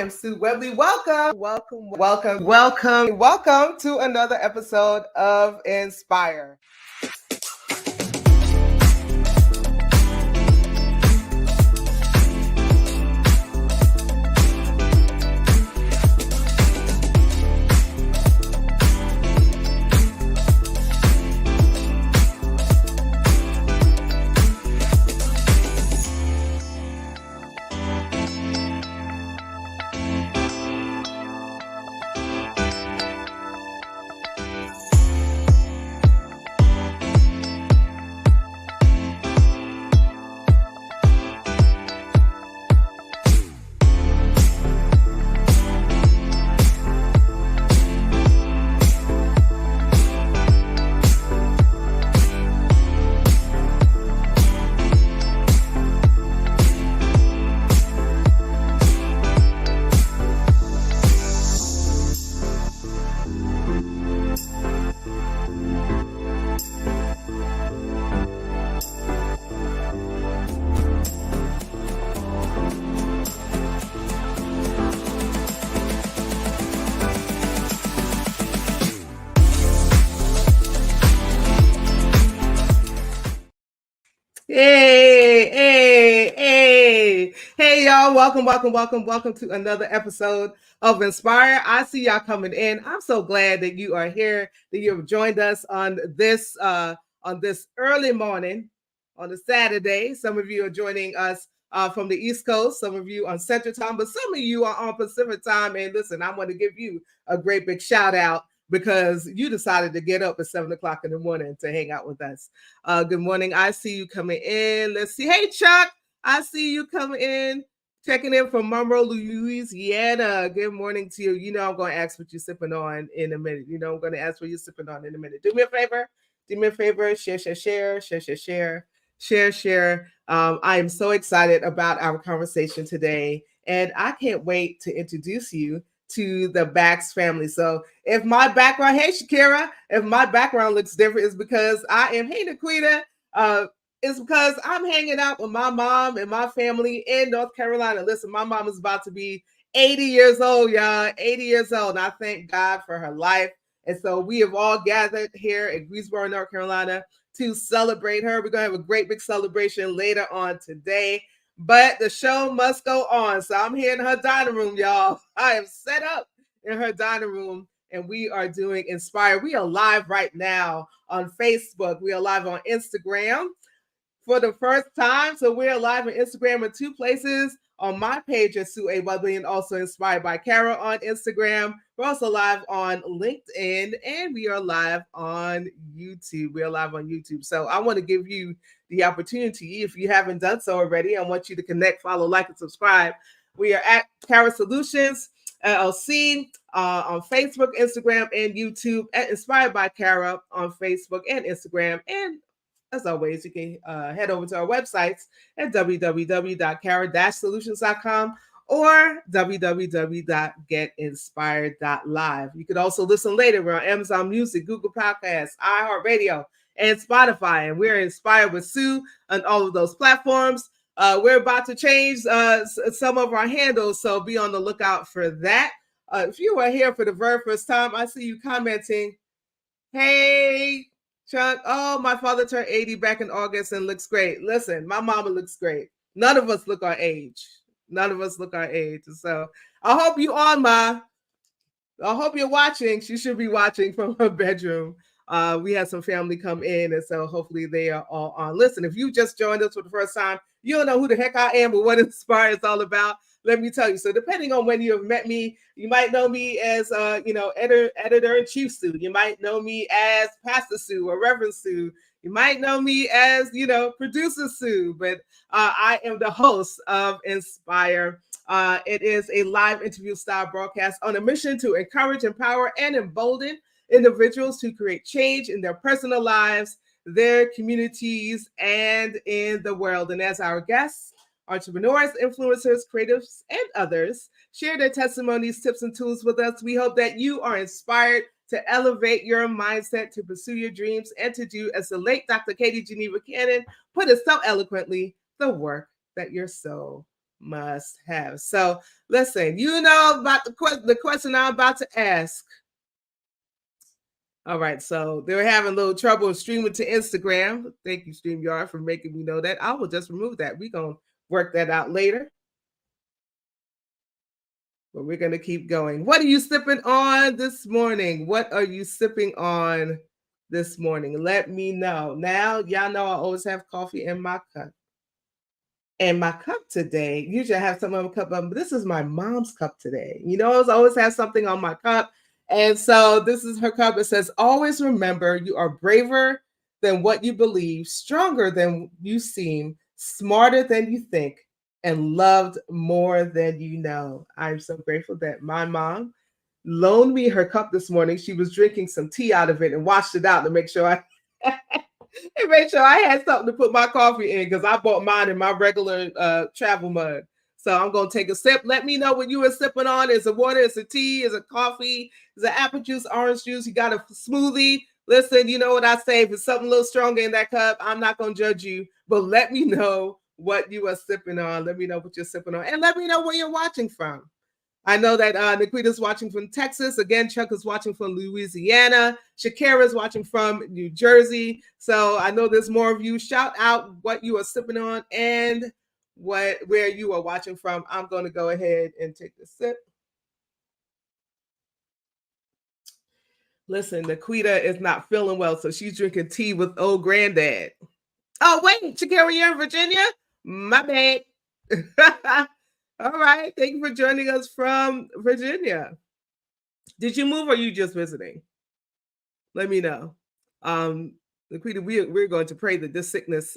am Sue Webley. Welcome to another episode of Inspire. Hey, y'all. Welcome to another episode of Inspire. I see y'all coming in. I'm so glad that you are here, that you've joined us on this early morning on a Saturday. Some of you are joining us from the East Coast, some of you on Central Time, but some of you are on Pacific Time. And listen, I want to give you a great big shout out because you decided to get up at 7 o'clock in the morning to hang out with us. Good morning. I see you coming in. Let's see. Hey, Chuck. I see you coming in. Checking in from Monroe, Louisiana. Good morning to you. You know I'm going to ask what you're sipping on in a minute. I'm going to ask what you're sipping on in a minute. Do me a favor. Share. I am so excited about our conversation today, and I can't wait to introduce you to the Bax family. So if my background, hey Shakira, if my background looks different, it's because I am, hey Naquita, it's because I'm hanging out with my mom and my family in North Carolina. Listen, my mom is about to be 80 years old, y'all, 80 years old. And I thank God for her life. And so we have all gathered here in Greensboro, North Carolina to celebrate her. We're going to have a great big celebration later on today. But the show must go on. So I'm here in her dining room, y'all. I am set up in her dining room, and we are doing Inspire. We are live right now on Facebook. We are live on Instagram for the first time. So we're live on Instagram in two places. On my page at Sue A. Webley, and also Inspired by Kara on Instagram. We're also live on LinkedIn, and we are live on YouTube. So I want to give you the opportunity, if you haven't done so already, I want you to connect, follow, like, and subscribe. We are at Kara Solutions LLC on Facebook, Instagram, and YouTube, at Inspired by Kara on Facebook and Instagram. And as always, you can head over to our websites at www.kara-solutions.com or www.getinspired.live. You could also listen later. We're on Amazon Music, Google Podcasts, iHeartRadio, and Spotify. And we're Inspired with Sue on all of those platforms. We're about to change some of our handles, so be on the lookout for that. If you are here for the very first time, I see you commenting, hey, Chuck, oh, my father turned 80 back in August and looks great. Listen, my mama looks great. None of us look our age. So I hope you on, Ma. I hope you're watching. She should be watching from her bedroom. We had some family come in, and so hopefully they are all on. Listen, if you just joined us for the first time, you don't know who the heck I am or what Inspire is all about. Let me tell you. So depending on when you have met me, you might know me as, editor-in-chief Sue. You might know me as Pastor Sue or Reverend Sue. You might know me as, producer Sue. But I am the host of Inspire. It is a live interview style broadcast on a mission to encourage, empower, and embolden individuals to create change in their personal lives, their communities, and in the world. And as our guests, entrepreneurs, influencers, creatives, and others share their testimonies, tips, and tools with us. We hope that you are inspired to elevate your mindset, to pursue your dreams, and to do, as the late Dr. Katie Geneva Cannon put it so eloquently, the work that your soul must have. So listen, you know about the question I'm about to ask. All right, so they're having a little trouble streaming to Instagram. Thank you, StreamYard, for making me know that. I will just remove that. We're going to work that out later. But we're going to keep going. What are you sipping on this morning? What are you sipping on this morning? Let me know. Now, y'all know I always have coffee in my cup. And my cup today, usually I have something on my cup, but this is my mom's cup today. You know, I always have something on my cup. And so this is her cup. It says, always remember you are braver than what you believe, stronger than you seem, smarter than you think, and loved more than you know. I'm so grateful that my mom loaned me her cup this morning. She was drinking some tea out of it and washed it out to make sure I had something to put my coffee in, because I bought mine in my regular travel mug. So I'm going to take a sip. Let me know what you are sipping on. Is it water? Is it tea? Is it coffee? Is it apple juice, orange juice? You got a smoothie? Listen, you know what I say. If it's something a little stronger in that cup, I'm not going to judge you. But let me know what you are sipping on. Let me know what you're sipping on. And let me know where you're watching from. I know that Nikita's watching from Texas. Again, Chuck is watching from Louisiana. Shakira is watching from New Jersey. So I know there's more of you. Shout out what you are sipping on and where you are watching from. I'm going to go ahead and take the sip. Listen, Nikita is not feeling well, so she's drinking tea with old granddad. Oh, wait, Shakira, you're in Virginia? My bad. All right. Thank you for joining us from Virginia. Did you move or are you just visiting? Let me know. Nikita, we're going to pray that this sickness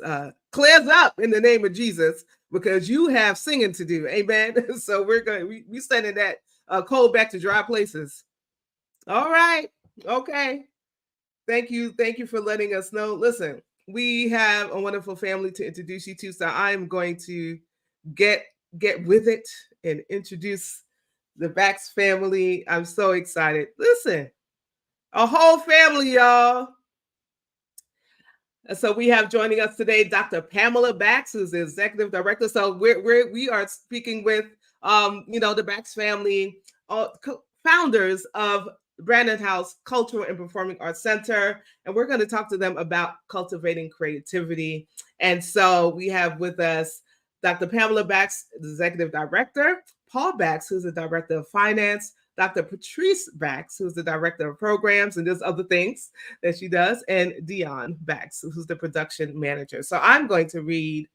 clears up in the name of Jesus, because you have singing to do. Amen. So we're sending that cold back to dry places. All right. Okay. Thank you. Thank you for letting us know. Listen, we have a wonderful family to introduce you to. So I'm going to get with it and introduce the Bax family. I'm so excited. Listen, a whole family, y'all. So we have joining us today Dr. Pamela Bax, who's the executive director. So we are speaking with the Bax family, founders of Brandon House Cultural and Performing Arts Center, and we're going to talk to them about cultivating creativity. And so we have with us Dr. Pamela Bax, the executive director, Paul Bax, who's the director of finance, Dr. Patrice Bax, who's the director of programs, and there's other things that she does, and Dion Bax, who's the production manager. So I'm going to read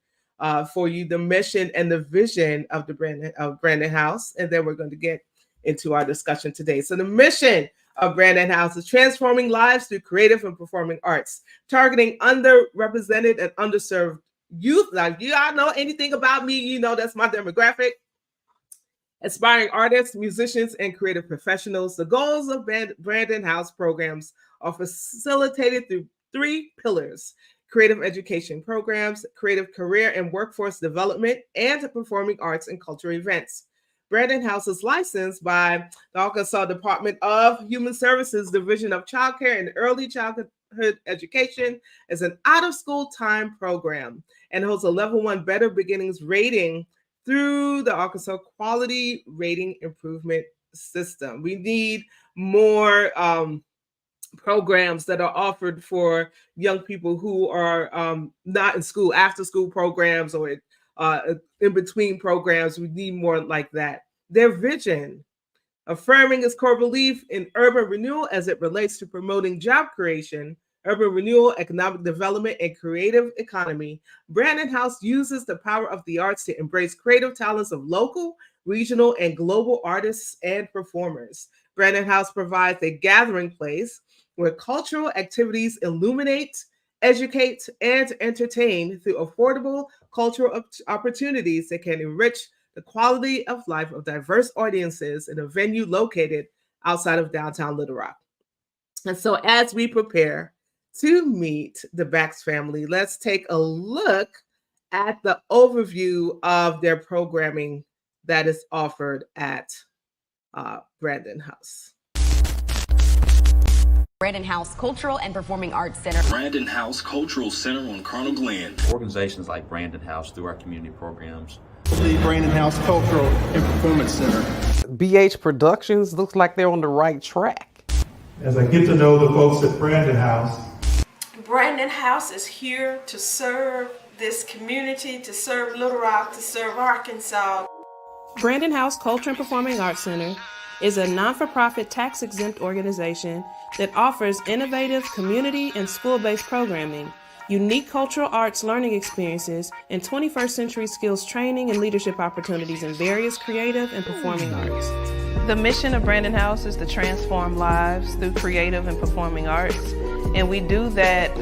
for you the mission and the vision of the Brandon House, and then we're going to get into our discussion today. So the mission of Brandon House is transforming lives through creative and performing arts, targeting underrepresented and underserved youth. Like, you all know anything about me, you know that's my demographic. Aspiring artists, musicians, and creative professionals. The goals of Brandon House programs are facilitated through 3 pillars: creative education programs, creative career and workforce development, and performing arts and cultural events. Brandon House is licensed by the Arkansas Department of Human Services Division of Child Care and Early Childhood Education as an out-of-school time program, and holds a level 1 Better Beginnings rating through the Arkansas Quality Rating Improvement System. We need more programs that are offered for young people who are not in school, after school programs or in between programs. We need more like that. Their vision: affirming its core belief in urban renewal as it relates to promoting job creation, urban renewal, economic development, and creative economy. Brandon House uses the power of the arts to embrace creative talents of local, regional, and global artists and performers. Brandon House provides a gathering place where cultural activities illuminate, educate, and entertain through affordable cultural opportunities that can enrich the quality of life of diverse audiences in a venue located outside of downtown Little Rock. And so as we prepare to meet the Bax family, let's take a look at the overview of their programming that is offered at Brandon House. Brandon House Cultural and Performing Arts Center. Brandon House Cultural Center on Colonel Glenn. Organizations like Brandon House, through our community programs, The Brandon House Cultural and Performance Center. BH Productions looks like they're on the right track. As I get to know the folks at Brandon House. Brandon House is here to serve this community, to serve Little Rock, to serve Arkansas. Brandon House Culture and Performing Arts Center is a non-for-profit tax-exempt organization that offers innovative community and school-based programming, unique cultural arts learning experiences, and 21st century skills training and leadership opportunities in various creative and performing arts. The mission of Brandon House is to transform lives through creative and performing arts. And we do that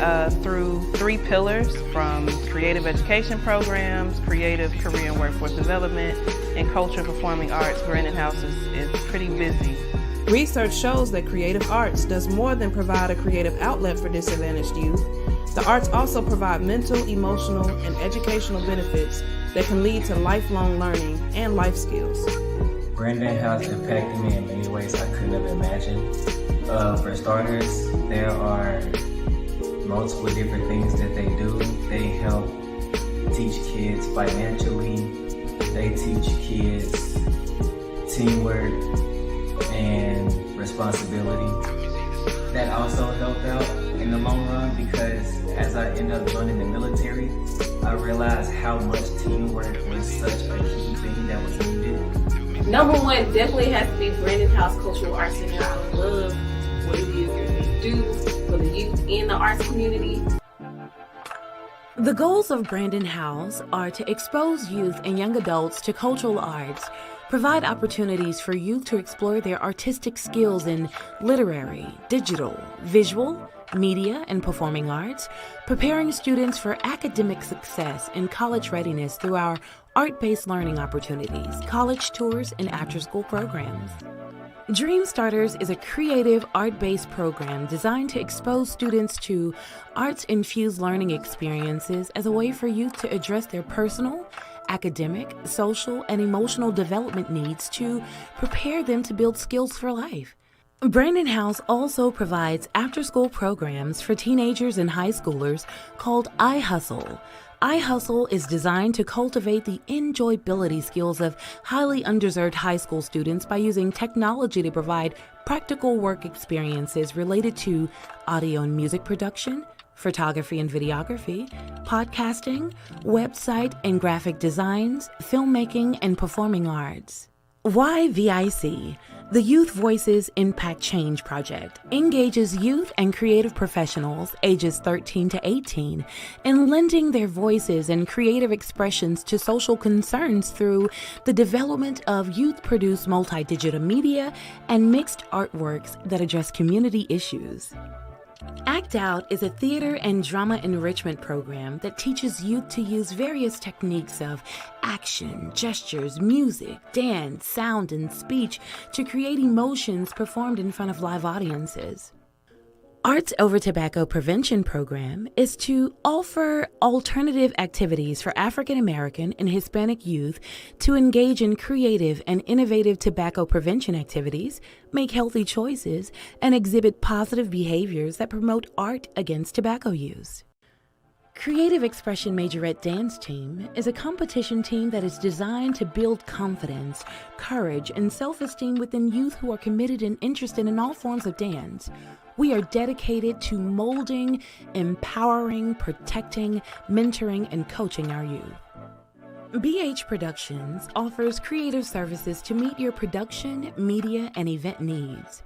through 3 pillars, from creative education programs, creative career and workforce development, and culture and performing arts. Brandon House is pretty busy. Research shows that creative arts does more than provide a creative outlet for disadvantaged youth. The arts also provide mental, emotional, and educational benefits that can lead to lifelong learning and life skills. Brandon House impacted me in many ways I couldn't have imagined. For starters, there are multiple different things that they do. They help teach kids financially. They teach kids teamwork and responsibility. That also helped out in the long run because as I ended up joining the military, I realized how much teamwork was such a key thing that was needed. Number one definitely has to be Brandon House Cultural Arts Center. I love what it is that they do for the youth in the arts community. The goals of Brandon House are to expose youth and young adults to cultural arts, provide opportunities for youth to explore their artistic skills in literary, digital, visual, media, and performing arts, preparing students for academic success and college readiness through our art-based learning opportunities, college tours, and after-school programs. Dream Starters is a creative art-based program designed to expose students to arts-infused learning experiences as a way for youth to address their personal, academic, social, and emotional development needs to prepare them to build skills for life. Brandon House also provides after-school programs for teenagers and high schoolers called iHustle. iHustle is designed to cultivate the enjoyability skills of highly underserved high school students by using technology to provide practical work experiences related to audio and music production, photography and videography, podcasting, website and graphic designs, filmmaking, and performing arts. YVIC, the Youth Voices Impact Change Project, engages youth and creative professionals ages 13 to 18 in lending their voices and creative expressions to social concerns through the development of youth-produced multi-digital media and mixed artworks that address community issues. Act Out is a theater and drama enrichment program that teaches youth to use various techniques of action, gestures, music, dance, sound, and speech to create emotions performed in front of live audiences. Arts Over Tobacco Prevention Program is to offer alternative activities for African American and Hispanic youth to engage in creative and innovative tobacco prevention activities, make healthy choices, and exhibit positive behaviors that promote art against tobacco use. Creative Expression Majorette Dance Team is a competition team that is designed to build confidence, courage, and self-esteem within youth who are committed and interested in all forms of dance. We are dedicated to molding, empowering, protecting, mentoring, and coaching our youth. BH Productions offers creative services to meet your production, media, and event needs.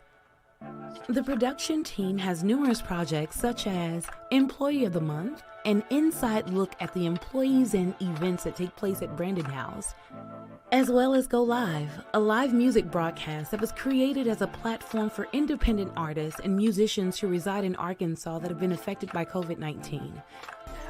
The production team has numerous projects such as Employee of the Month, an inside look at the employees and events that take place at Brandon House, as well as Go Live, a live music broadcast that was created as a platform for independent artists and musicians who reside in Arkansas that have been affected by COVID-19.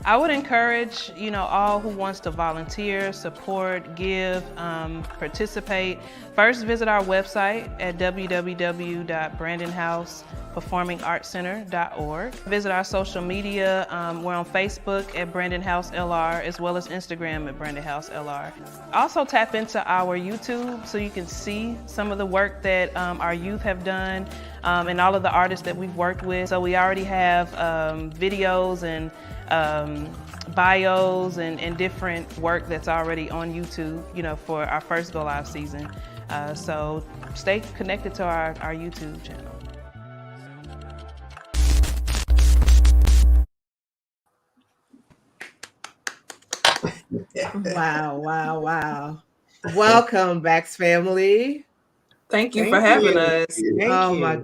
I would encourage, all who wants to volunteer, support, give, participate. First, visit our website at www.brandonhouseperformingartscenter.org. Visit our social media. We're on Facebook at Brandon House LR, as well as Instagram at Brandon House LR. Also tap into our YouTube so you can see some of the work that our youth have done and all of the artists that we've worked with. So we already have videos and bios and different work that's already on YouTube, for our first Go Live season. So stay connected to our YouTube channel. Wow. Welcome, Bax family. Thank you for having us. Oh my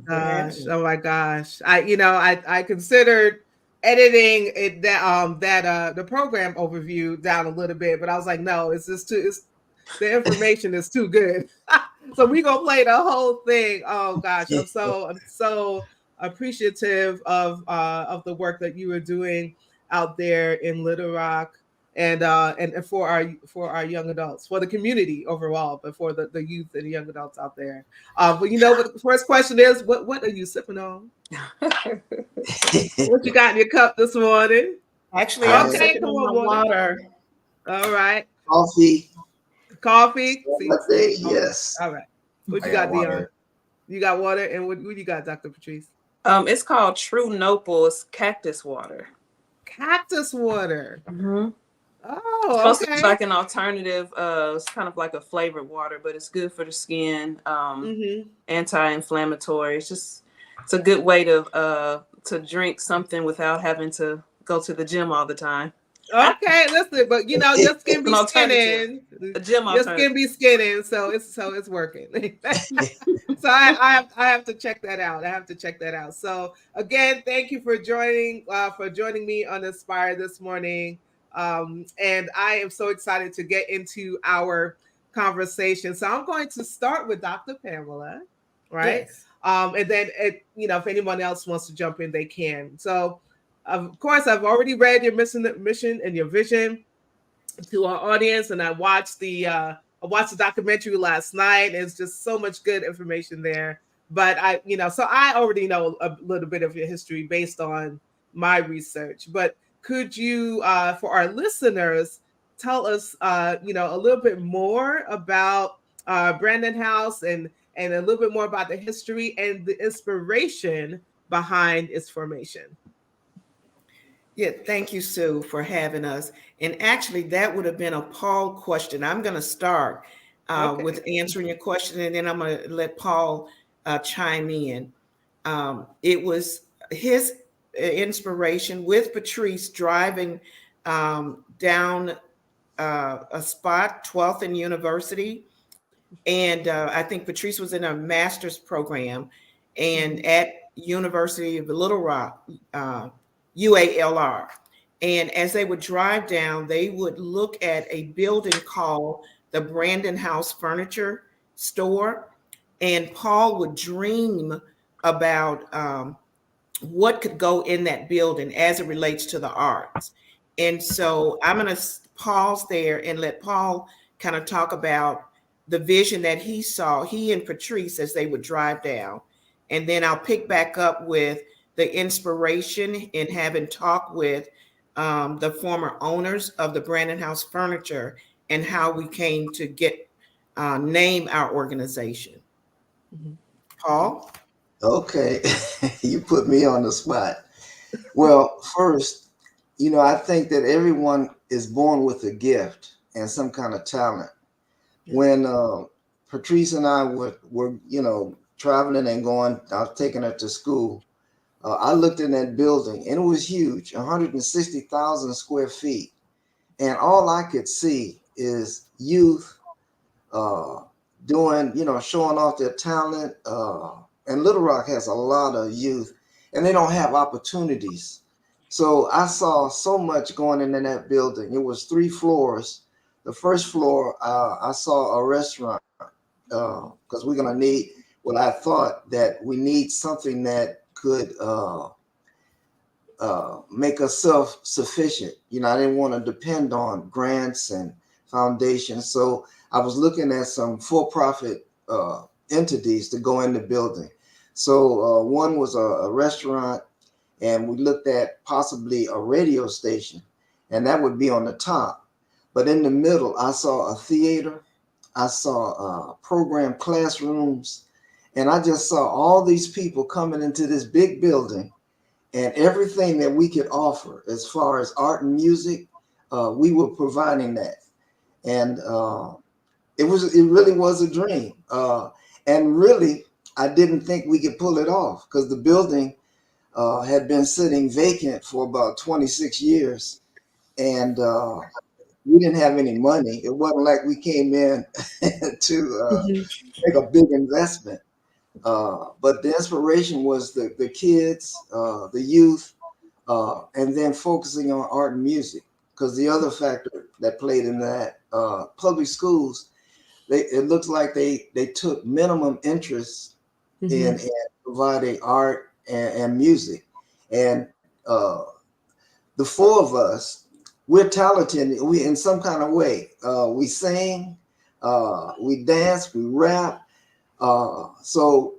gosh. I considered editing it the program overview down a little bit, but I was like, no, the information is too good. So we gonna play the whole thing. Oh gosh, I'm so appreciative of the work that you are doing out there in Little Rock, and for our young adults, for the community overall, but for the youth and the young adults out there. But what the first question is, what are you sipping on? What you got in your cup this morning? Actually, I'm sipping on my water. All right. Coffee. See? Yes. All right. What you got, Dion? You got water, and what you got, Dr. Patrice? It's called True Nopal's cactus water. Cactus water. Mm-hmm. Oh, it's supposed okay. to be like an alternative. It's kind of like a flavored water, but it's good for the skin. Anti-inflammatory. It's a good way to drink something without having to go to the gym all the time. Okay, listen, but your skin be skinning. Your skin be skinning, so it's working. So I have to check that out. So again, thank you for joining me on Inspire this morning. And I am so excited to get into our conversation. So I'm going to start with Dr. Pamela, right? Yes. And then if anyone else wants to jump in, they can. So of course, I've already read your mission and your vision to our audience, and I watched the documentary last night. It's just so much good information there. But so I already know a little bit of your history based on my research. But could you, for our listeners, tell us, a little bit more about Brandon House and a little bit more about the history and the inspiration behind its formation? Yeah, thank you, Sue, for having us. And actually, that would have been a Paul question. I'm going to start with answering your question, and then I'm going to let Paul chime in. It was his inspiration with Patrice driving down a spot, 12th and University. And I think Patrice was in a master's program, and at University of Little Rock, UALR. And as they would drive down, they would look at a building called the Brandon House Furniture Store. And Paul would dream about what could go in that building as it relates to the arts. And so I'm going to pause there and let Paul kind of talk about the vision that he saw, he and Patrice, as they would drive down. And then I'll pick back up with the inspiration in having talked with the former owners of the Brandon House Furniture and how we came to name our organization. Paul? Okay, you put me on the spot. Well, first, I think that everyone is born with a gift and some kind of talent. When Patrice and I were traveling and going, I was taking her to school. I looked in that building and it was huge, 160,000 square feet. And all I could see is youth doing, showing off their talent. And Little Rock has a lot of youth and they don't have opportunities. So I saw so much going in that building. It was 3 floors. The first floor, I saw a restaurant because we're going to need, well, I thought that we need something that could make us self-sufficient. I didn't want to depend on grants and foundations. So I was looking at some for-profit entities to go in the building. So one was a restaurant, and we looked at possibly a radio station, and that would be on the top. But in the middle, I saw a theater, I saw program classrooms, and I just saw all these people coming into this big building. and everything that we could offer as far as art and music, we were providing that. And it really was a dream. And really, I didn't think we could pull it off because the building had been sitting vacant for about 26 years. And we didn't have any money. It wasn't like we came in to make a big investment. But the inspiration was the kids, the youth, and then focusing on art and music. Because the other factor that played in that, public schools, it looks like they took minimum interest in providing art and music. And the four of us, we're talented. We in some kind of way. We sing, we dance, we rap. So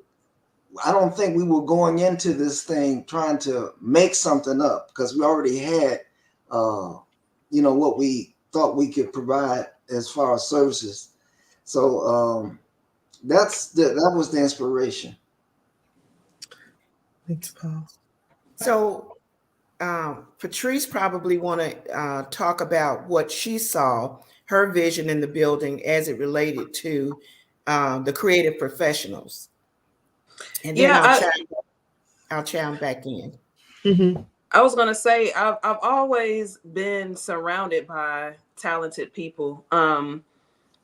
I don't think we were going into this thing trying to make something up because we already had, what we thought we could provide as far as services. So that was the inspiration. Thanks, Paul. So Patrice probably want to talk about what she saw, her vision in the building as it related to the creative professionals. And then I'll chime back in. I was going to say, I've always been surrounded by talented people.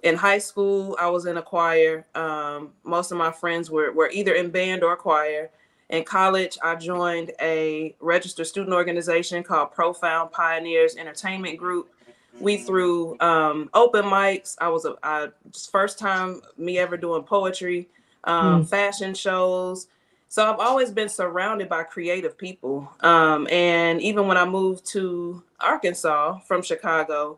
In high school, I was in a choir. Most of my friends were either in band or choir. In college, I joined a registered student organization called Profound Pioneers Entertainment Group. We threw open mics. First time me ever doing poetry, fashion shows. So I've always been surrounded by creative people. And even when I moved to Arkansas from Chicago,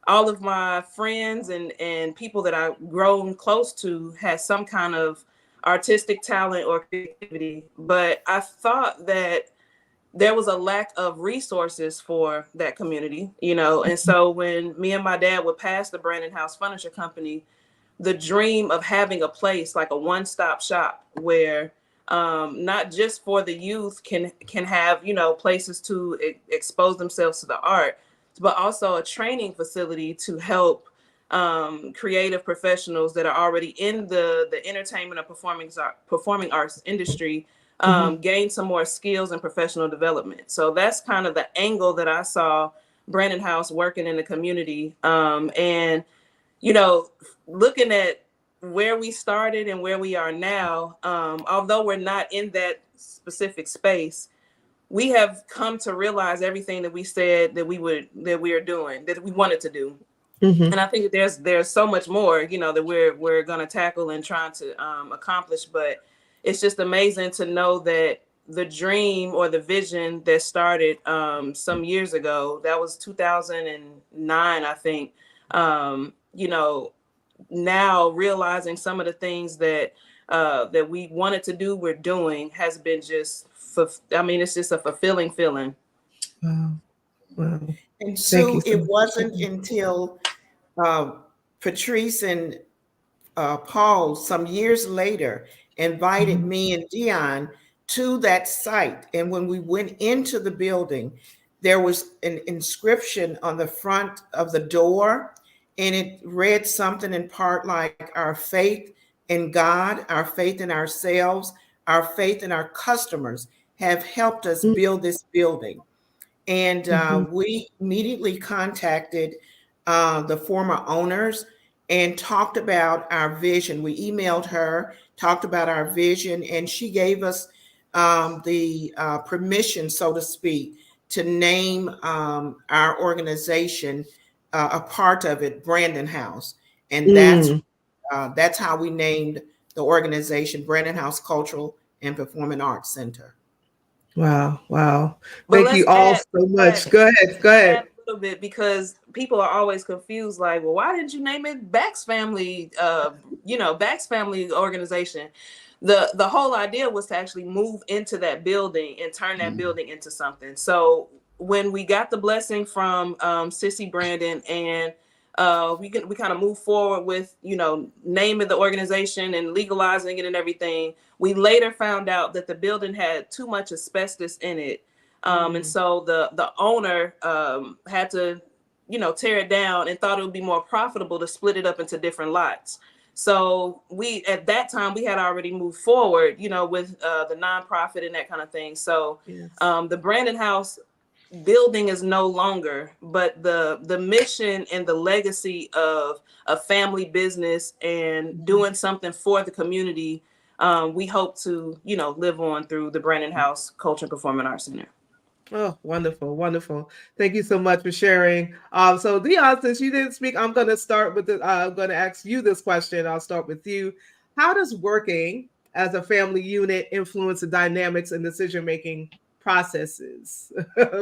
all of my friends and people that I've grown close to had some kind of artistic talent or creativity. But I thought that there was a lack of resources for that community, and so when me and my dad would pass the Brandon House Furniture Company, the dream of having a place like a one-stop shop where not just for the youth can have, places to expose themselves to the art, but also a training facility to help creative professionals that are already in the entertainment or performing arts industry gain some more skills and professional development. So that's kind of the angle that I saw Brandon House working in the community. And, looking at where we started and where we are now, although we're not in that specific space, we have come to realize everything that we said that we are doing, that we wanted to do. And I think there's so much more, that we're going to tackle and trying to accomplish. But it's just amazing to know that the dream or the vision that started some years ago, that was 2009, I think, now realizing some of the things that we wanted to do, we're doing, has been it's just a fulfilling feeling. Wow. And so it wasn't until Patrice and Paul some years later invited me and Dion to that site. And when we went into the building, there was an inscription on the front of the door, and it read something in part like our faith in God, our faith in ourselves, our faith in our customers have helped us build this building. And we immediately contacted the former owners and talked about our vision. We emailed her, talked about our vision, and she gave us the permission, so to speak, to name our organization, a part of it, Brandon House. And that's how we named the organization Brandon House Cultural and Performing Arts Center. Wow. Thank you all so much. Go ahead. A little bit, because people are always confused, like, well, why didn't you name it Bax Family, Bax Family Organization? The whole idea was to actually move into that building and turn that building into something. So when we got the blessing from Sissy Brandon, and we kind of moved forward with, naming the organization and legalizing it and everything, we later found out that the building had too much asbestos in it And so the owner had to, tear it down and thought it would be more profitable to split it up into different lots. So at that time, we had already moved forward, with the nonprofit and that kind of thing. So the Brandon House building is no longer, but the mission and the legacy of a family business and doing something for the community, we hope to, live on through the Brandon House Culture and Performing Arts Center. Oh, wonderful, wonderful. Thank you so much for sharing. So Dion, since you didn't speak, I'm going to start with I'm going to ask you this question. I'll start with you. How does working as a family unit influence the dynamics and decision-making processes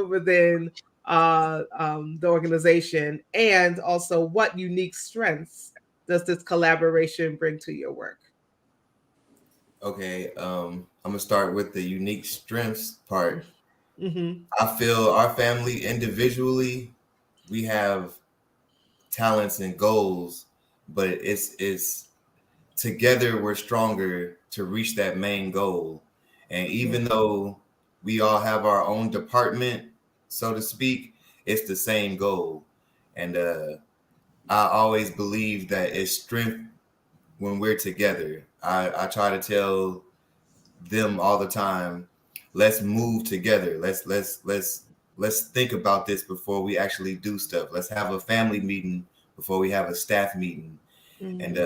within the organization? And also, what unique strengths does this collaboration bring to your work? Okay, I'm gonna start with the unique strengths part. Mm-hmm. I feel our family individually, we have talents and goals, but it's together we're stronger to reach that main goal. And even though we all have our own department, so to speak, it's the same goal. And I always believe that it's strength when we're together. I try to tell them all the time, let's move together. Let's think about this before we actually do stuff. Let's have a family meeting before we have a staff meeting. And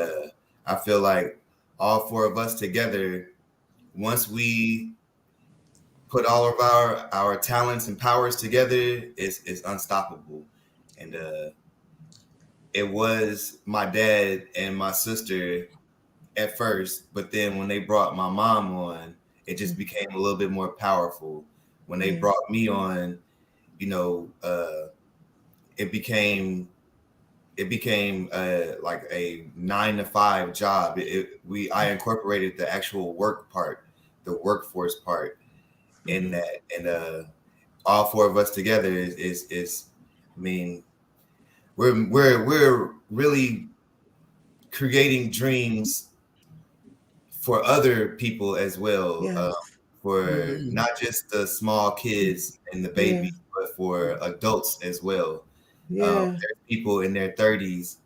I feel like all four of us together, once we put all of our talents and powers together, it's unstoppable. And it was my dad and my sister at first, but then when they brought my mom on, it just became a little bit more powerful. When they brought me on, it became like a 9-to-5 job. I incorporated the actual work part, the workforce part in that, and all four of us together is I mean, we're really creating dreams for other people as well, for not just the small kids and the babies, but for adults as well. There's people in their 30s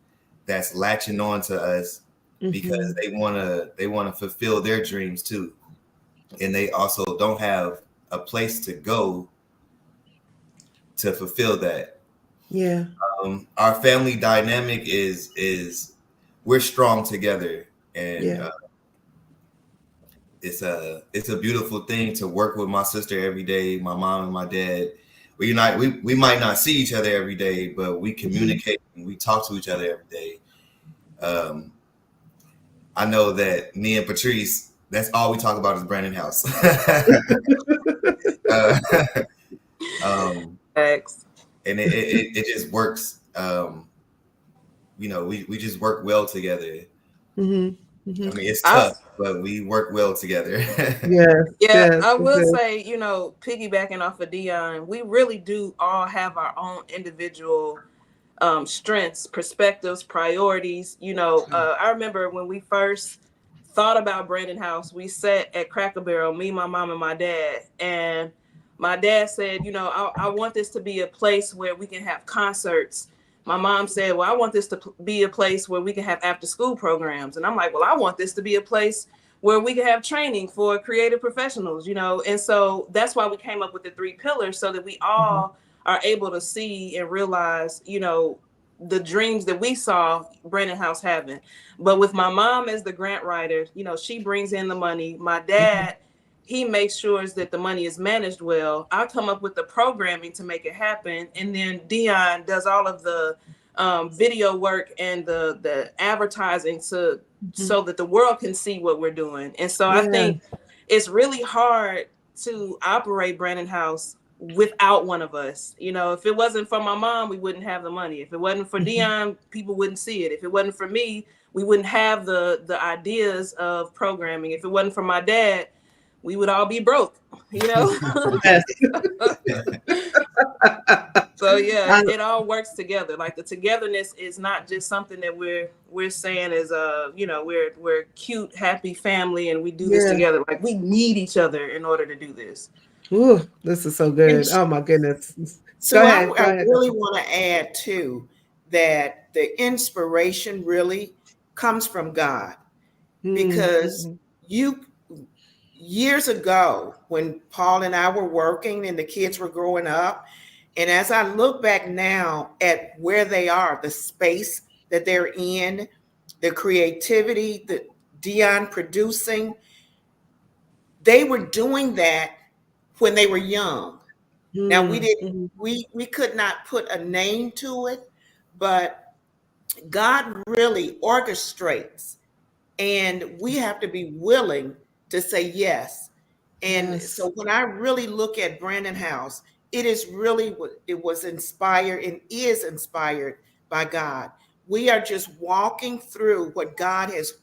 that's latching on to us because they want to fulfill their dreams too, and they also don't have a place to go to fulfill that. Our family dynamic is we're strong together, and it's a beautiful thing to work with my sister every day, my mom and my dad. We might not see each other every day, but we communicate and we talk to each other every day. I know that me and Patrice, that's all we talk about is Brandon House. And it just works. We just work well together. I mean, it's tough, but we work well together. I will say, piggybacking off of Dion, we really do all have our own individual strengths, perspectives, priorities. I remember when we first thought about Brandon House, we sat at Cracker Barrel, me, my mom, and my dad. And my dad said, I want this to be a place where we can have concerts. My mom said, well, I want this to be a place where we can have after school programs. And I'm like, well, I want this to be a place where we can have training for creative professionals, And so that's why we came up with the 3 pillars, so that we all are able to see and realize, the dreams that we saw Brandon House having. But with my mom as the grant writer, she brings in the money. My dad, he makes sure that the money is managed well. I come up with the programming to make it happen. And then Dion does all of the video work and the advertising so that the world can see what we're doing. And so I think it's really hard to operate Brandon House without one of us. If it wasn't for my mom, we wouldn't have the money. If it wasn't for Dion, people wouldn't see it. If it wasn't for me, we wouldn't have the ideas of programming. If it wasn't for my dad, we would all be broke, So it all works together. Like the togetherness is not just something that we're saying is we're cute, happy family and we do this together. Like we need each other in order to do this. Ooh, this is so good. Oh my goodness. So Go I ahead. Go ahead. really want to add too that the inspiration really comes from God, because you years ago when Paul and I were working and the kids were growing up, and as I look back now at where they are, the space that they're in, the creativity, the Dion producing, they were doing that when they were young. Now we could not put a name to it, but God really orchestrates, and we have to be willing to say yes. And so when I really look at Brandon House, it is really what it was inspired and is inspired by God. We are just walking through what God has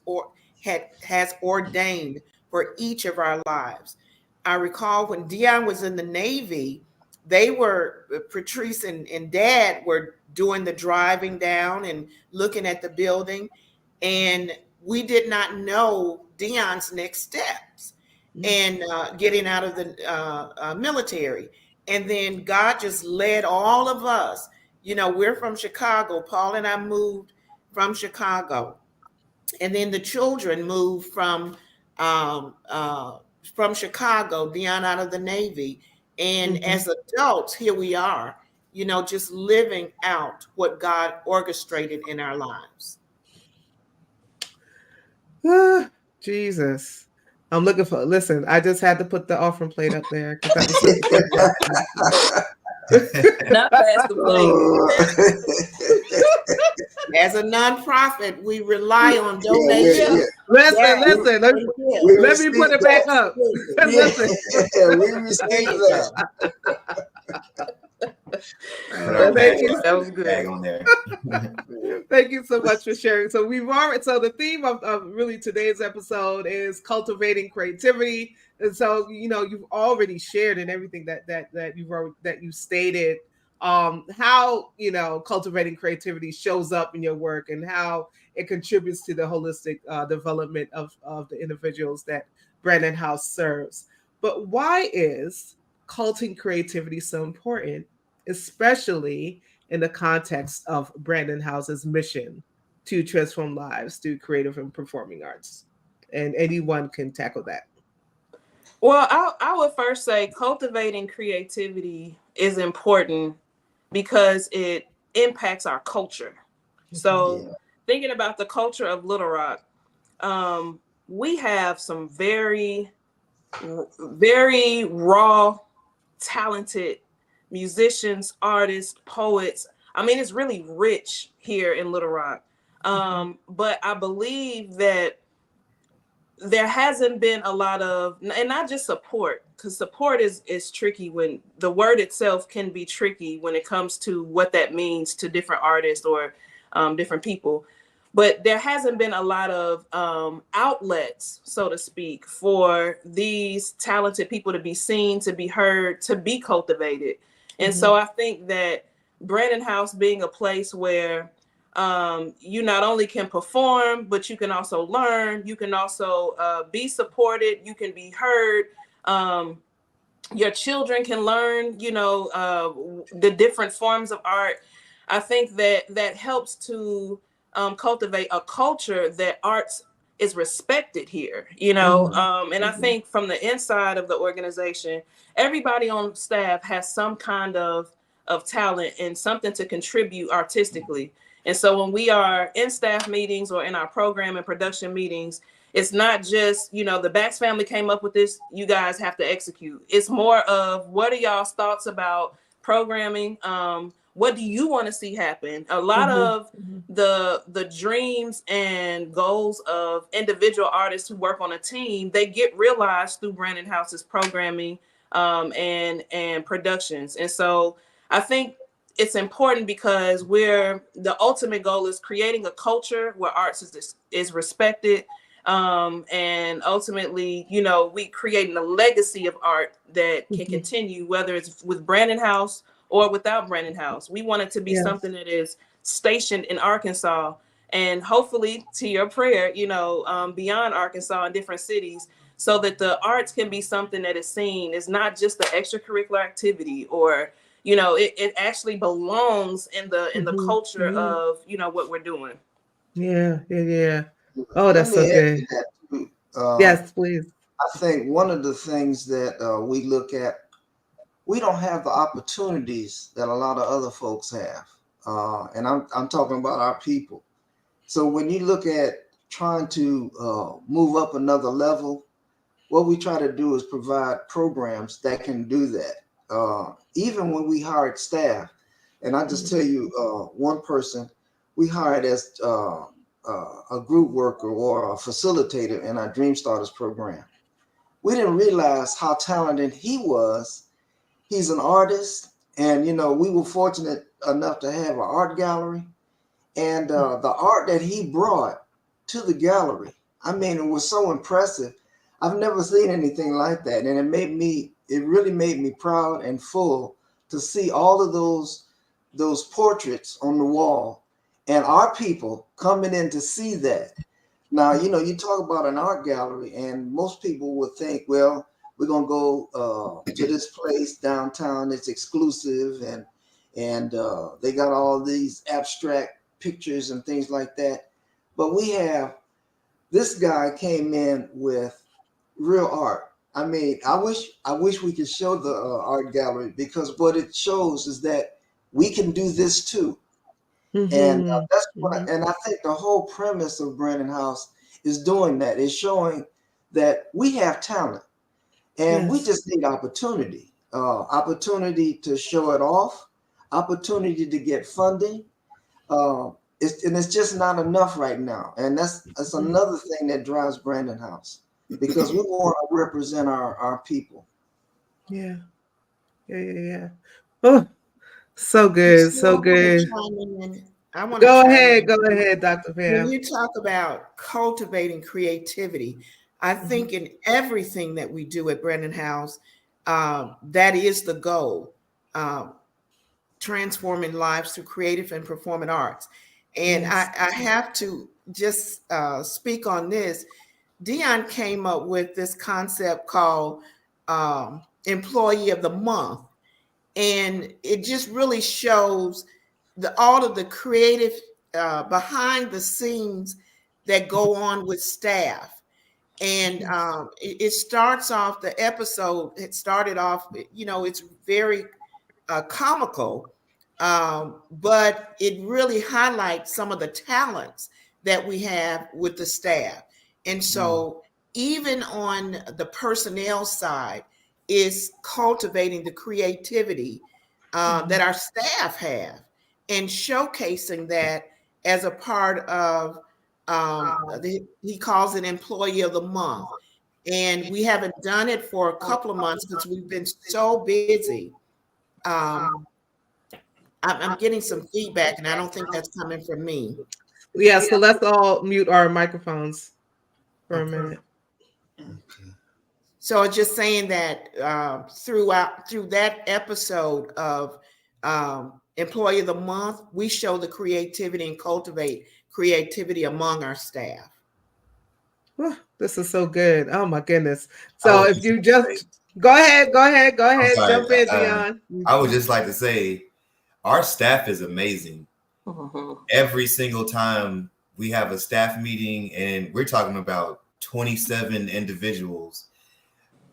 ordained for each of our lives. I recall when Dion was in the Navy, they were Patrice and Dad were doing the driving down and looking at the building, and we did not know Dion's next steps and getting out of the military. And then God just led all of us. You know, we're from Chicago. Paul and I moved from Chicago, and then the children moved um, uh, from Chicago, Dion out of the Navy. And as adults, here we are, you know, just living out what God orchestrated in our lives. Jesus. I'm looking for, listen, I just had to put the offering plate up there because that was such a good word. Not pass the plate. As a nonprofit, we rely on donations. Listen. Let me put it back up. Listen. We received that. Thank you. That was good. On there. Thank you so much for sharing. So the theme of really today's episode is cultivating creativity. And so, you know, you've already shared in everything that you wrote, that you stated, how, you know, cultivating creativity shows up in your work and how it contributes to the holistic development of the individuals that Brandon House serves. But why is cultivating creativity so important, especially in the context of Brandon House's mission to transform lives through creative and performing arts? And anyone can tackle that. Well, I would first say cultivating creativity is important because it impacts our culture. So thinking about the culture of Little Rock, we have some very, very raw, talented musicians, artists, poets. I mean, it's really rich here in Little Rock. But I believe that there hasn't been a lot of, and not just support, because support is tricky. When the word itself can be tricky when it comes to what that means to different artists or different people. But there hasn't been a lot of outlets, so to speak, for these talented people to be seen, to be heard, to be cultivated. And so I think that Brandon House being a place where you not only can perform, but you can also learn, you can also be supported, you can be heard. Your children can learn, you know, the different forms of art. I think that helps to cultivate a culture that arts is respected here, you know. And I think from the inside of the organization, everybody on staff has some kind of talent and something to contribute artistically. And so when we are in staff meetings or in our program and production meetings, it's not just, you know, the Bax family came up with this, you guys have to execute. It's more of, what are y'all's thoughts about programming? What do you want to see happen? A lot of the dreams and goals of individual artists who work on a team, they get realized through Brandon House's programming and productions. And so I think it's important because the ultimate goal is creating a culture where arts is respected. And ultimately, you know, we creating a legacy of art that can continue, whether it's with Brandon House or without Brandon House. We want it to be something that is stationed in Arkansas, and hopefully, to your prayer, you know, beyond Arkansas and different cities. so that the arts can be something that is seen. It's not just the extracurricular activity, or it actually belongs in the culture of what we're doing. Yeah. Oh, Let that's me so add good. to that too. Yes, please. I think one of the things that we look at, we don't have the opportunities that a lot of other folks have, and I'm talking about our people. So when you look at trying to move up another level, what we try to do is provide programs that can do that. Even when we hired staff, and I just tell you, one person we hired as a group worker or a facilitator in our Dream Starters program. We didn't realize how talented he was. He's an artist, and we were fortunate enough to have an art gallery, and the art that he brought to the gallery, I mean, it was so impressive. I've never seen anything like that, and it really made me proud and full to see all of those portraits on the wall, and our people coming in to see that. Now, you talk about an art gallery, and most people would think, well, we're gonna go to this place downtown. It's exclusive, and they got all these abstract pictures and things like that. But this guy came in with real art. I mean, I wish we could show the art gallery, because what it shows is that we can do this too. And that's what and I think the whole premise of Brandon House is doing that. Is showing that we have talent, and we just need opportunity. Opportunity to show it off, opportunity to get funding. It's just not enough right now. And that's another thing that drives Brandon House, because we want to represent our people. Yeah. Oh, so good. So good. I want to Go chime ahead, Dr. Pam. When you talk about cultivating creativity, I think in everything that we do at Brandon House, that is the goal, transforming lives through creative and performing arts. And I have to just speak on this. Dion came up with this concept called Employee of the Month. And it just really shows all of the creative behind the scenes that go on with staff. And it starts off, the episode, it started off, it's very comical, but it really highlights some of the talents that we have with the staff. And so even on the personnel side, is cultivating the creativity that our staff have, and showcasing that as a part of, he calls it Employee of the Month. And we haven't done it for a couple of months because we've been so busy. I'm getting some feedback, and I don't think that's coming from me. Yeah, so let's all mute our microphones for a minute. So it's just saying that through that episode of Employee of the Month, we show the creativity and cultivate creativity among our staff. Oh, this is so good. Oh my goodness. So if you just go ahead, jump in, Dion. I would just like to say our staff is amazing. Every single time we have a staff meeting, and we're talking about 27 individuals,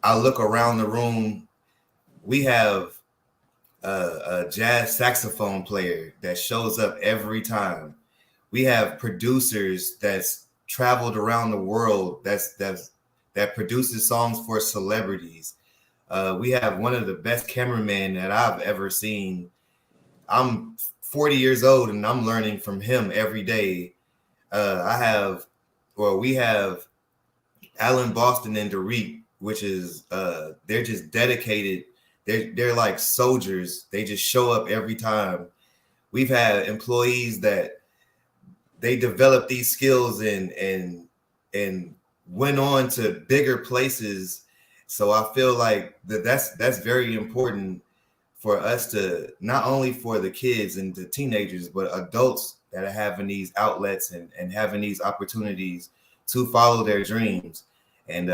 I look around the room. We have a jazz saxophone player that shows up every time. We have producers that's traveled around the world that produces songs for celebrities. We have one of the best cameramen that I've ever seen. I'm 40 years old and I'm learning from him every day. We have Alan Boston and Derek, which is they're just dedicated. They're like soldiers. They just show up every time. We've had employees that they developed these skills and went on to bigger places. So I feel like that's very important for us to, not only for the kids and the teenagers, but adults that are having these outlets and having these opportunities to follow their dreams. And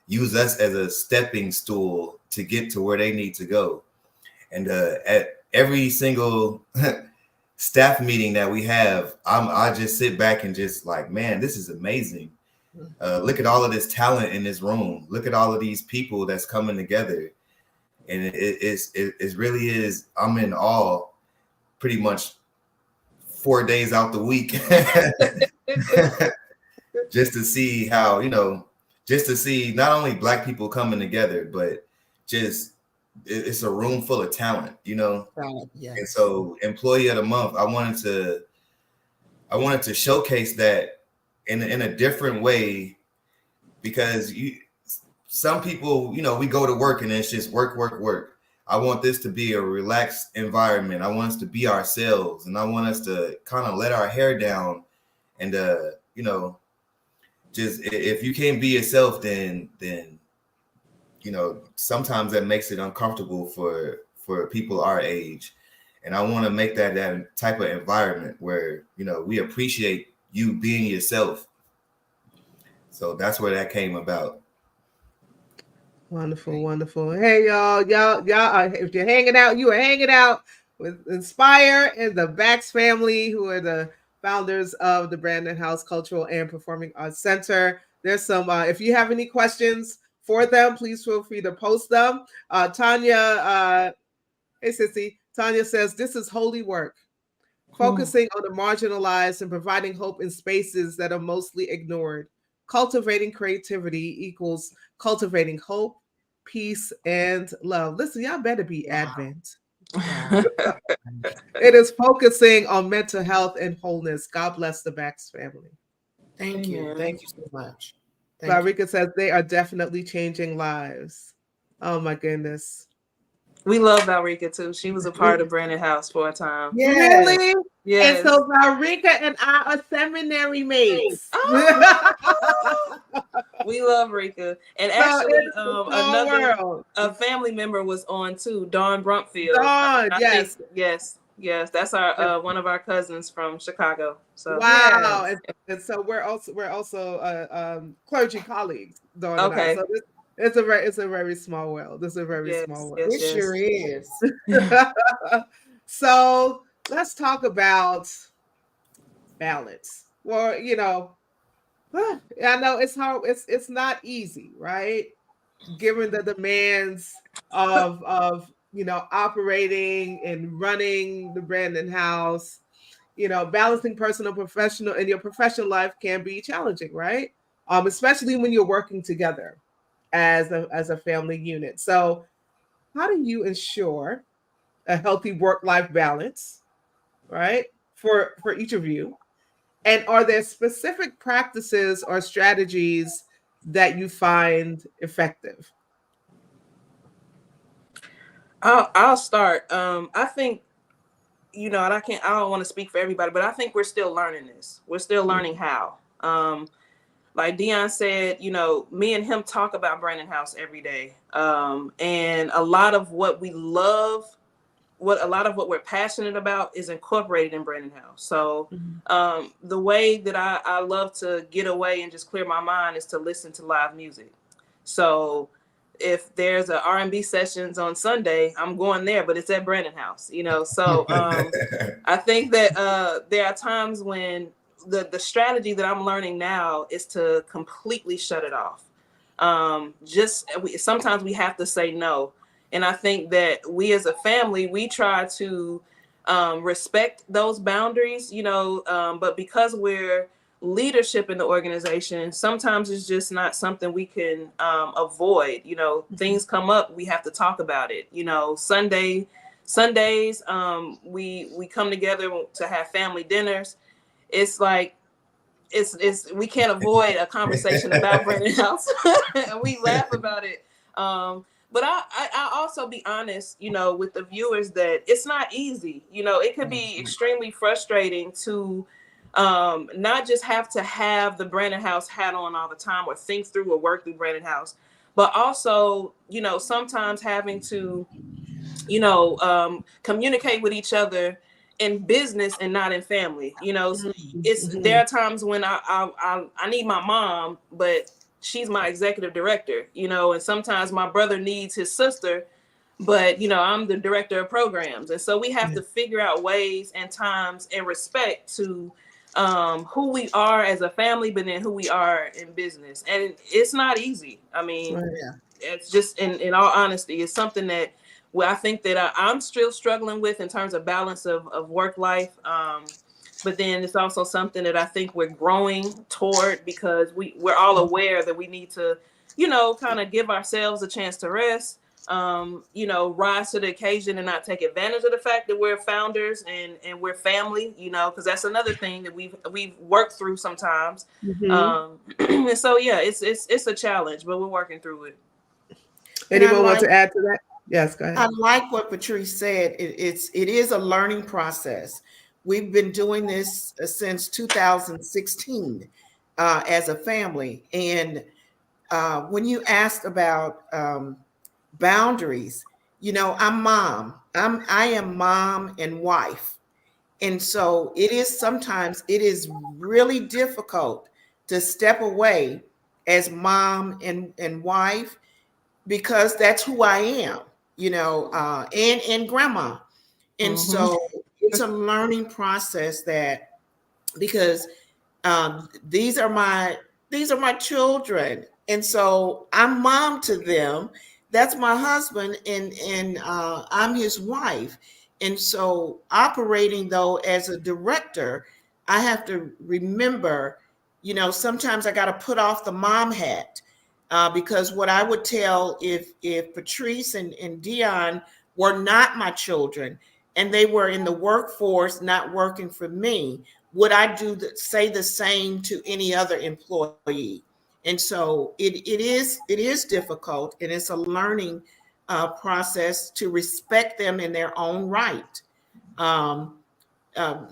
use us as a stepping stool to get to where they need to go. And at every single staff meeting that we have, I just sit back and just like, man, this is amazing. Look at all of this talent in this room. Look at all of these people that's coming together. And it really is, I'm in awe pretty much 4 days out the week just to see how, just to see not only Black people coming together, but just it's a room full of talent, Right, yes. And so Employee of the Month, I wanted to showcase that in a different way, because some people, we go to work and it's just work, work, work. I want this to be a relaxed environment. I want us to be ourselves, and I want us to kind of let our hair down and just if you can't be yourself, then sometimes that makes it uncomfortable for people our age. And I want to make that type of environment where, we appreciate you being yourself. So that's where that came about. Wonderful, wonderful. Hey, y'all, if you're hanging out, you are hanging out with Inspire and the Bax family, who are the founders of the Brandon House Cultural and Performing Arts Center. There's some, if you have any questions for them, please feel free to post them. Tanya, hey, Sissy. Tanya says, this is holy work, focusing on the marginalized and providing hope in spaces that are mostly ignored. Cultivating creativity equals cultivating hope, peace, and love. Listen, y'all better be Advent. It is focusing on mental health and wholeness. God bless the Bax family. Thank you. Thank you so much. Barika says they are definitely changing lives. Oh my goodness. We love Valrika too. She was a part of Brandon House for a time. Yes. Really? Yes. And so Valrika and I are seminary mates. Oh. We love Rika. And actually, a family member was on too, Dawn Brumfield. Dawn, yes. Yes. That's our one of our cousins from Chicago. So wow. Yes. And so we're also clergy colleagues, Dawn and I. So it's a very small world. It's a very small world. It sure is. So let's talk about balance. Well, I know it's hard. It's not easy, right? Given the demands of operating and running the Brandon House, balancing personal, professional, and your professional life can be challenging, right? Especially when you're working together as a family unit. So, how do you ensure a healthy work-life balance, right, for each of you? And are there specific practices or strategies that you find effective? I'll start. I think, and I don't want to speak for everybody, but I think we're still learning this. We're still learning how. Like Dion said, me and him talk about Brandon House every day. And a lot of what we love, a lot of what we're passionate about is incorporated in Brandon House. So the way that I love to get away and just clear my mind is to listen to live music. So if there's a R&B sessions on Sunday, I'm going there, but it's at Brandon House, So I think that there are times when the strategy that I'm learning now is to completely shut it off. Sometimes we have to say no. And I think that we as a family, we try to respect those boundaries, but because we're leadership in the organization, sometimes it's just not something we can avoid. Things come up, we have to talk about it. Sundays, we come together to have family dinners. It's like we can't avoid a conversation about Brandon House. And we laugh about it. But I also be honest, with the viewers that it's not easy. It could be extremely frustrating to not just have to have the Brandon House hat on all the time or think through or work through Brandon House, but also, sometimes having to, communicate with each other in business and not in family. There are times when I need my mom, but she's my executive director, you know, and sometimes my brother needs his sister, but you know, I'm the director of programs. And so we have to figure out ways and times and respect to who we are as a family, but then who we are in business. And it's not easy. I mean, it's just in all honesty, it's something that I think that I'm still struggling with in terms of balance of work life. But then it's also something that I think we're growing toward, because we're all aware that we need to, you know, kind of give ourselves a chance to rest, you know, rise to the occasion and not take advantage of the fact that we're founders and we're family, you know, because that's another thing that we've worked through sometimes. And so, yeah, it's a challenge, but we're working through it. Anyone want to add to that? Yes, go ahead. I like what Patrice said. It is a learning process. We've been doing this since 2016 as a family. And when you asked about boundaries, you know, I am mom and wife. And so sometimes it is really difficult to step away as mom and wife, because that's who I am, you know, and grandma. And so it's a learning process, that because these are my children, and so I'm mom to them. That's my husband, and I'm his wife. And so operating though as a director, I have to remember, you know, sometimes I got to put off the mom hat. Because what I would tell, if Patrice and Dion were not my children and they were in the workforce not working for me, would I say the same to any other employee? And so it is difficult, and it's a learning process to respect them in their own right.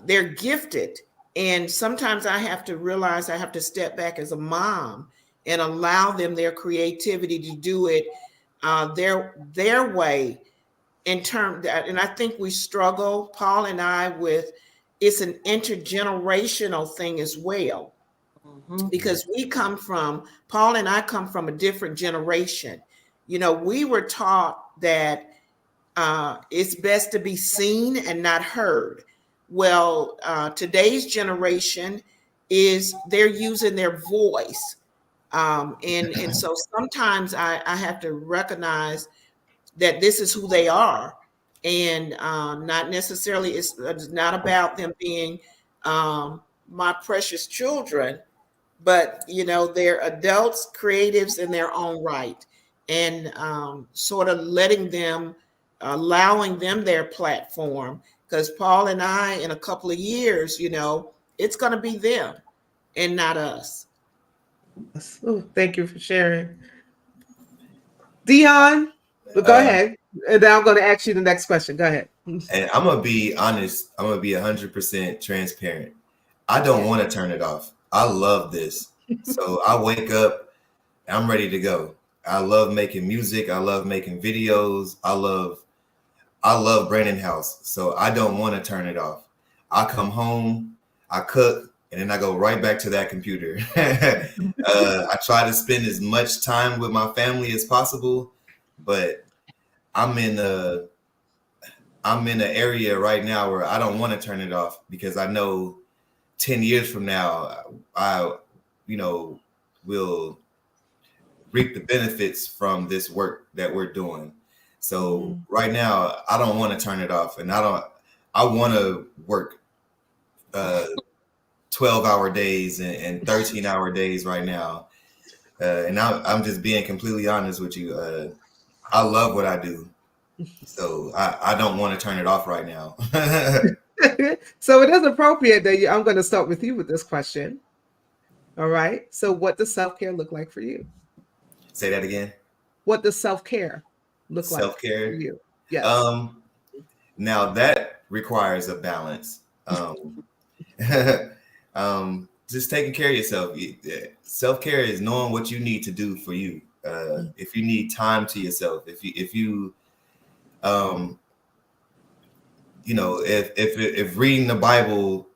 They're gifted, and sometimes I have to realize I have to step back as a mom and allow them their creativity to do it their way. In terms that, and I think we struggle, Paul and I, with it's an intergenerational thing as well, because Paul and I come from a different generation. You know, we were taught that it's best to be seen and not heard. Well, today's generation they're using their voice. And so sometimes I have to recognize that this is who they are, and not necessarily, it's not about them being my precious children, but you know, they're adults, creatives in their own right, and sort of allowing them their platform, because Paul and I, in a couple of years, you know, it's going to be them and not us. Oh, thank you for sharing. Dion, go ahead. And then I'm going to ask you the next question. Go ahead. And I'm going to be honest. I'm going to be 100% transparent. I don't want to turn it off. I love this. So I wake up, I'm ready to go. I love making music. I love making videos. I love Brandon House. So I don't want to turn it off. I come home, I cook, and then I go right back to that computer. I try to spend as much time with my family as possible, but I'm in an area right now where I don't want to turn it off, because I know 10 years from now, I will reap the benefits from this work that we're doing. So right now, I don't want to turn it off, and I want to work 12-hour days and 13-hour days right now. And I'm just being completely honest with you. I love what I do. So I don't want to turn it off right now. So it is appropriate that I'm going to start with you with this question. All right. So what does self-care look like for you? Say that again. What does self-care look like for you? Yes. Now that requires a balance. Just taking care of yourself. Self-care is knowing what you need to do for you. If you need time to yourself, if reading the Bible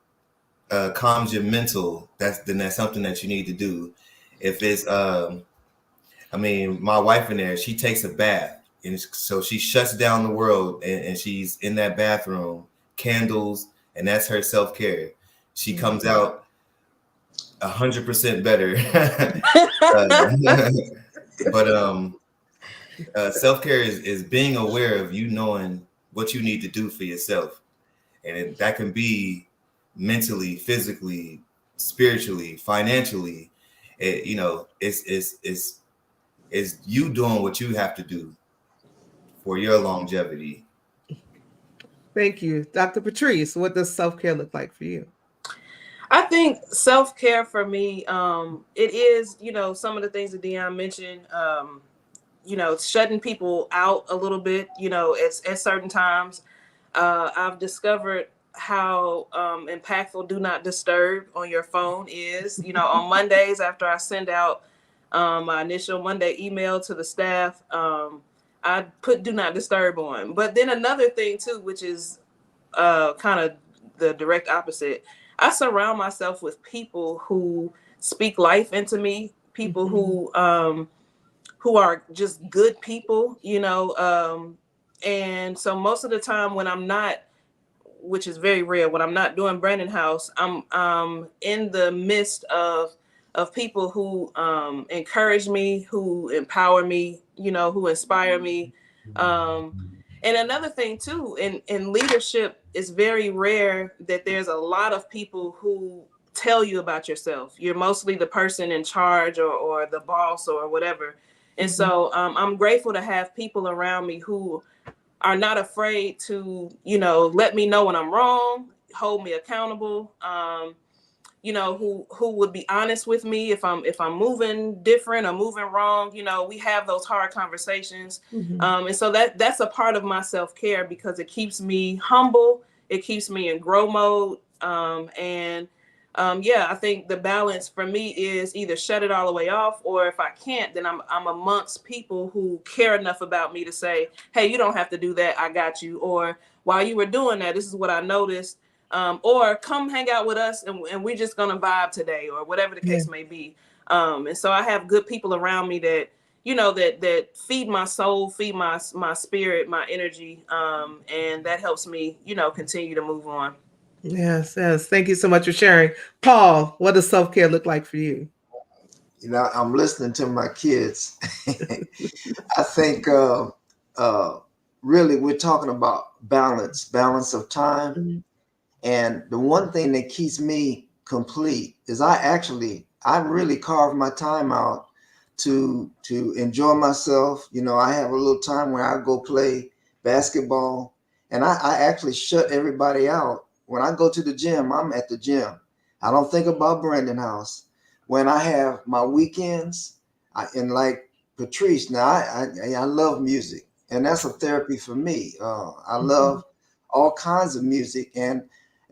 calms your mental, that's something that you need to do. If it's I mean, my wife in there, she takes a bath, and so she shuts down the world, and she's in that bathroom, candles, and that's her self-care. She comes out 100% better. But self-care is being aware of you knowing what you need to do for yourself, and that can be mentally, physically, spiritually, financially. It's you doing what you have to do for your longevity. Thank you. Dr. Patrice, what does self-care look like for you? I think self-care for me, it is, some of the things that Dion mentioned, shutting people out a little bit, at certain times. I've discovered how impactful Do Not Disturb on your phone is. On Mondays after I send out my initial Monday email to the staff, I put Do Not Disturb on. But then another thing too, which is kind of the direct opposite, I surround myself with people who speak life into me, people who are just good people, and so most of the time when I'm not, which is very rare, when I'm not doing Brandon House, I'm in the midst of people who encourage me, who empower me, who inspire me. And another thing too, in leadership, it's very rare that there's a lot of people who tell you about yourself. You're mostly the person in charge or the boss or whatever. And so I'm grateful to have people around me who are not afraid to, let me know when I'm wrong, hold me accountable, who would be honest with me if I'm moving different or moving wrong. We have those hard conversations. And so that's a part of my self-care, because it keeps me humble, it keeps me in grow mode. I think the balance for me is either shut it all the way off, or if I can't, then I'm amongst people who care enough about me to say, hey, you don't have to do that, I got you. Or while you were doing that, this is what I noticed. Or come hang out with us and we're just gonna vibe today, or whatever the case may be. And so I have good people around me that, that feed my soul, feed my spirit, my energy. And that helps me, continue to move on. Yes. Thank you so much for sharing. Paul, what does self-care look like for you? I'm listening to my kids. I think really we're talking about balance of time. And the one thing that keeps me complete is I really carve my time out to enjoy myself. I have a little time where I go play basketball, and I actually shut everybody out. When I go to the gym, I'm at the gym. I don't think about Brandon House. When I have my weekends, and like Patrice, now I love music, and that's a therapy for me. I love all kinds of music, and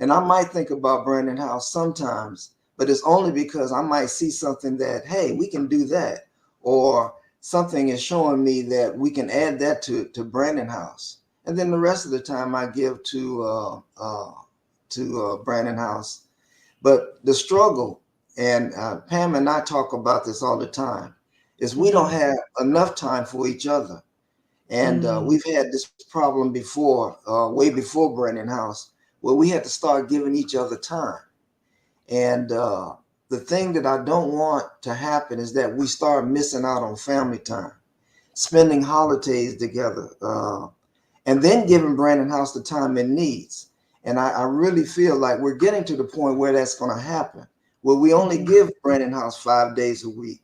I might think about Brandon House sometimes, but it's only because I might see something that, hey, we can do that, or something is showing me that we can add that to Brandon House, and then the rest of the time I give to Brandon House. But the struggle, and Pam and I talk about this all the time, is we don't have enough time for each other. And we've had this problem before, way before Brandon House, where we had to start giving each other time. And the thing that I don't want to happen is that we start missing out on family time, spending holidays together, and then giving Brandon House the time it needs. And I really feel like we're getting to the point where that's going to happen, where we only give Brandon House 5 days a week,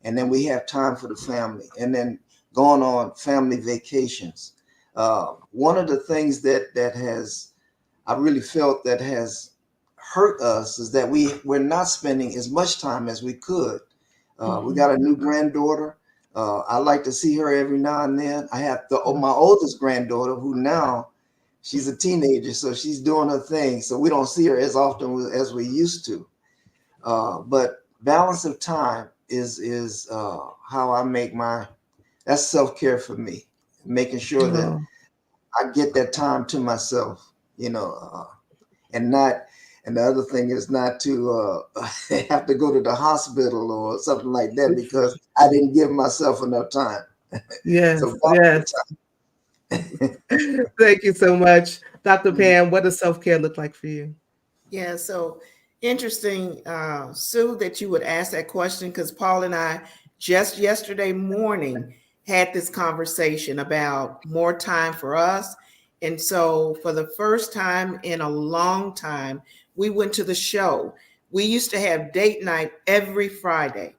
and then we have time for the family, and then going on family vacations. One of the things that has, I really felt that has hurt us is that we're not spending as much time as we could. We got a new granddaughter. I like to see her every now and then. I have my oldest granddaughter, who now she's a teenager, so she's doing her thing. So we don't see her as often as we used to. But balance of time is how I make that's self-care for me, making sure that I get that time to myself, and not And the other thing is not to have to go to the hospital or something like that because I didn't give myself enough time. Yes, So yes. Thank you so much. Dr. Mm-hmm. Pam, what does self-care look like for you? Yeah, so interesting, Sue, that you would ask that question, because Paul and I just yesterday morning had this conversation about more time for us. And so for the first time in a long time, we went to the show. We used to have date night every Friday.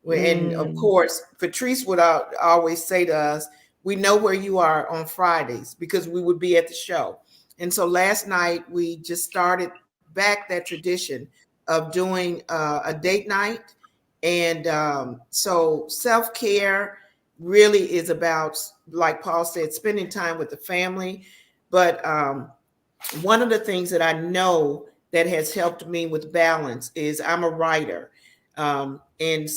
And of course, Patrice would always say to us, we know where you are on Fridays, because we would be at the show. And so last night we just started back that tradition of doing a date night. And so self-care really is about, like Paul said, spending time with the family. But one of the things that I know that has helped me with balance is I'm a writer, and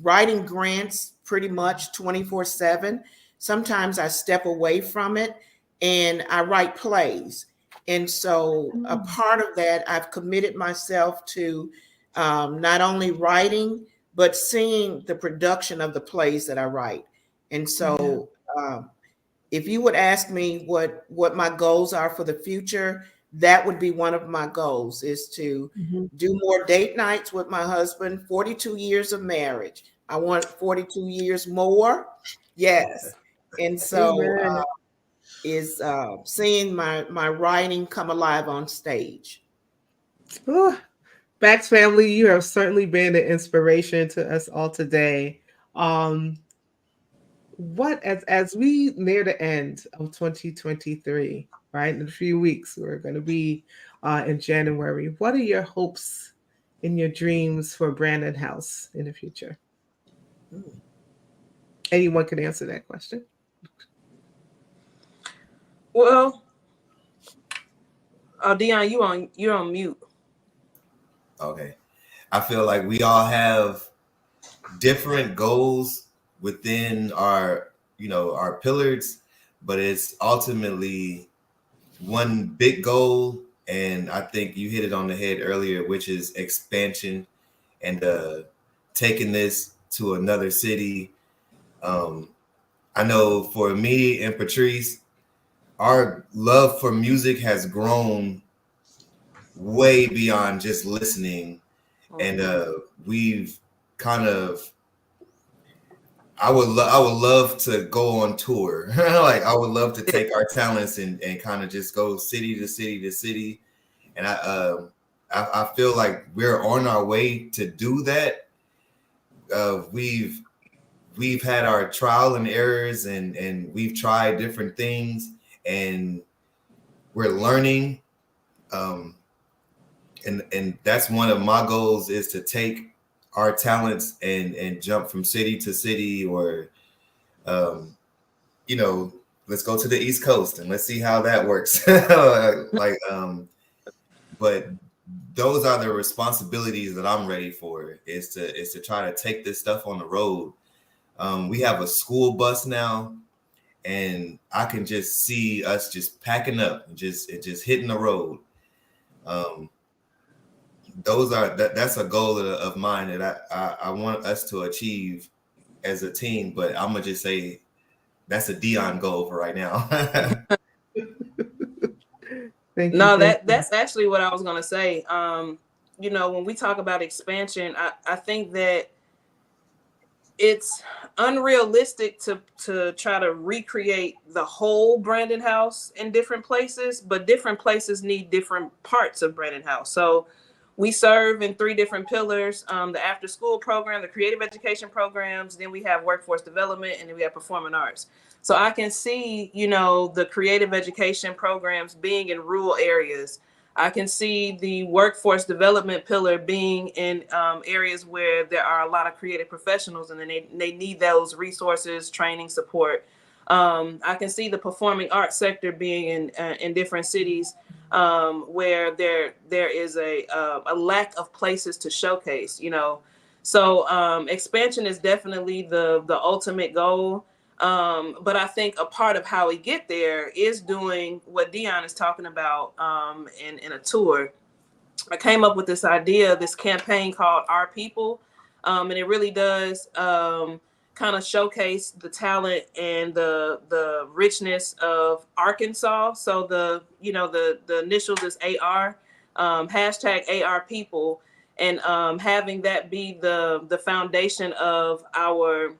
writing grants pretty much 24/7. Sometimes I step away from it and I write plays. And so a part of that, I've committed myself to not only writing, but seeing the production of the plays that I write. And so if you would ask me what my goals are for the future, that would be one of my goals, is to do more date nights with my husband. 42 years of marriage. I want 42 years more. Yes. And so is seeing my writing come alive on stage. Bax family, you have certainly been an inspiration to us all today. What as we near the end of 2023, right? In a few weeks, we're going to be in January. What are your hopes and your dreams for Brandon House in the future? Anyone can answer that question. Well, Dion, you're on mute. Okay. I feel like we all have different goals within our, our pillars, but it's ultimately one big goal. And I think you hit it on the head earlier, which is expansion and taking this to another city. I know for me and Patrice, our love for music has grown way beyond just listening. And we've kind of, I would love to go on tour. Like I would love to take our talents and kind of just go city to city to city. And I feel like we're on our way to do that. We've had our trial and errors and we've tried different things and we're learning. And that's one of my goals, is to take our talents and jump from city to city, or let's go to the East Coast and let's see how that works. But those are the responsibilities that I'm ready for, is to try to take this stuff on the road. We have a school bus now, and I can just see us just packing up and just hitting the road. That's a goal of mine that I want us to achieve as a team. But I'm gonna just say that's a Dion goal for right now. That's actually what I was gonna say. When we talk about expansion, I think that it's unrealistic to try to recreate the whole Brandon House in different places, but different places need different parts of Brandon House. So we serve in 3 different pillars: the after school program, the creative education programs, then we have workforce development, and then we have performing arts. So I can see, the creative education programs being in rural areas. I can see the workforce development pillar being in areas where there are a lot of creative professionals, and then they need those resources, training, support. I can see the performing arts sector being in different cities where there is a lack of places to showcase. So expansion is definitely the ultimate goal. But I think a part of how we get there is doing what Dion is talking about in a tour. I came up with this idea, this campaign called Our People. And it really does kind of showcase the talent and the richness of Arkansas. So the initials is AR, hashtag AR People, and having that be the foundation of our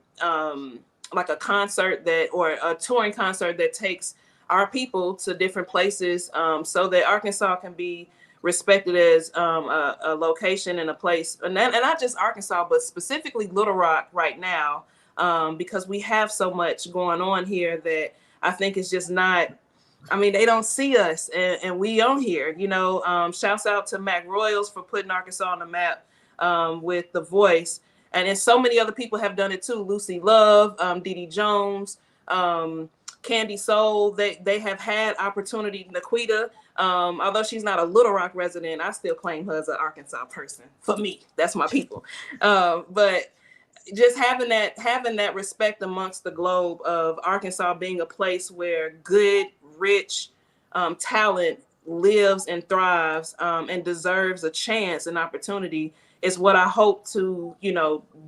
like a concert or a touring concert that takes our people to different places, so that Arkansas can be respected as a location and a place, and not just Arkansas, but specifically Little Rock right now, because we have so much going on here that I think it's just not. I mean, they don't see us, and we on here. Shouts out to Mac Royals for putting Arkansas on the map with The Voice, and then so many other people have done it too. Lucy Love, Dee Dee Jones, Candy Soul. They have had opportunity. Naquita. Although she's not a Little Rock resident, I still claim her as an Arkansas person. For me, that's my people. But just having that respect amongst the globe of Arkansas being a place where good, rich talent lives and thrives and deserves a chance and opportunity is what I hope to,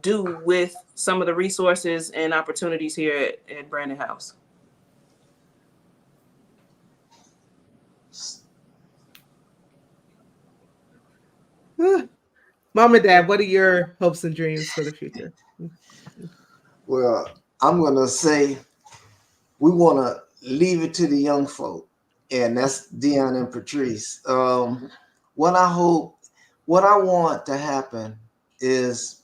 do with some of the resources and opportunities here at Brandon House. Mom and Dad, what are your hopes and dreams for the future? Well, I'm going to say we want to leave it to the young folk, and that's Dion and Patrice. What I want to happen is,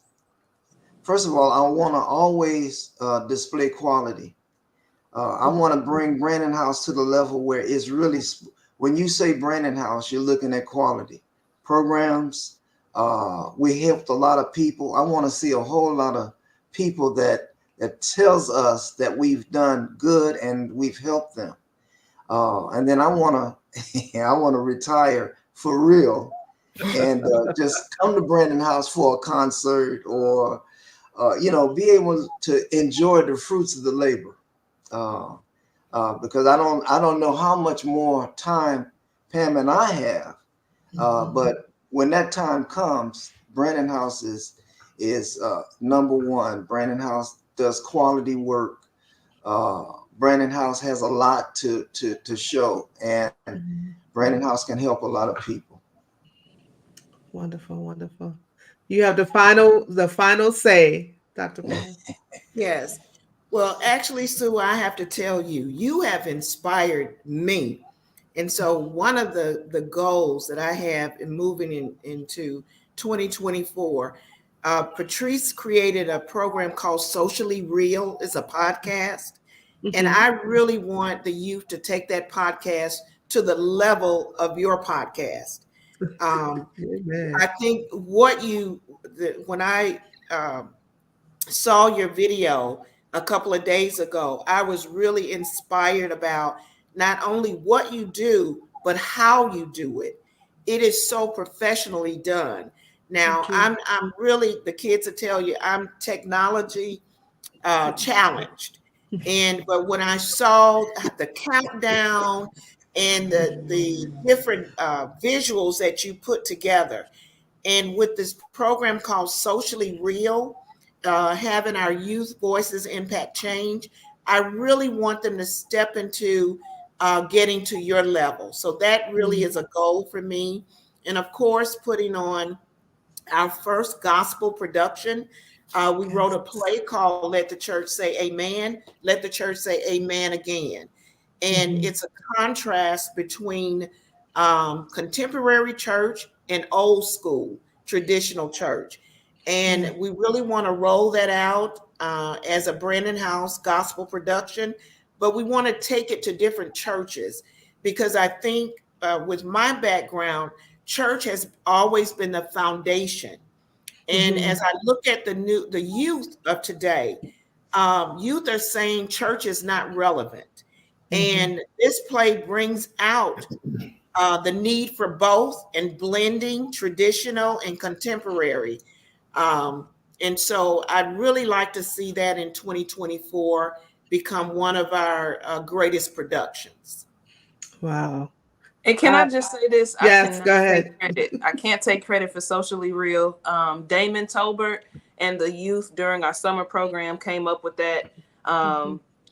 first of all, I want to always display quality. I want to bring Brandon House to the level where it's really, when you say Brandon House, you're looking at quality programs. We helped a lot of people. I want to see a whole lot of people that tells us that we've done good and we've helped them. And then I want to retire for real and just come to Brandon House for a concert or, be able to enjoy the fruits of the labor. Because I don't know how much more time Pam and I have, but when that time comes, Brandon House is number one. Brandon House does quality work. Brandon House has a lot to show, and Brandon House can help a lot of people. Wonderful, wonderful. You have the final say, Dr. Paul. Yes. Well, actually, Sue, I have to tell you, you have inspired me. And so one of the goals that I have in moving into 2024, Patrice created a program called Socially Real. It's a podcast. And I really want the youth to take that podcast to the level of your podcast. I think when I saw your video a couple of days ago, I was really inspired about not only what you do, but how you do it. It is so professionally done. Now, I'm really, the kids will tell you, I'm technology challenged. But when I saw the countdown and the different visuals that you put together, and with this program called Socially Real, having our youth voices impact change, I really want them to step into getting to your level. So that really is a goal for me. And of course, putting on our first gospel production. We wrote a play called Let the Church Say Amen, Let the Church Say Amen Again. And it's a contrast between contemporary church and old school traditional church. And we really want to roll that out as a Brandon House gospel production, but we want to take it to different churches because I think with my background, church has always been the foundation. And as I look at the youth of today, youth are saying church is not relevant. And this play brings out the need for both and blending traditional and contemporary. And so I'd really like to see that in 2024 become one of our greatest productions. Wow. And can I just say this? Yes, go ahead. I can't take credit for Socially Real. Damon Tolbert and the youth during our summer program came up with that.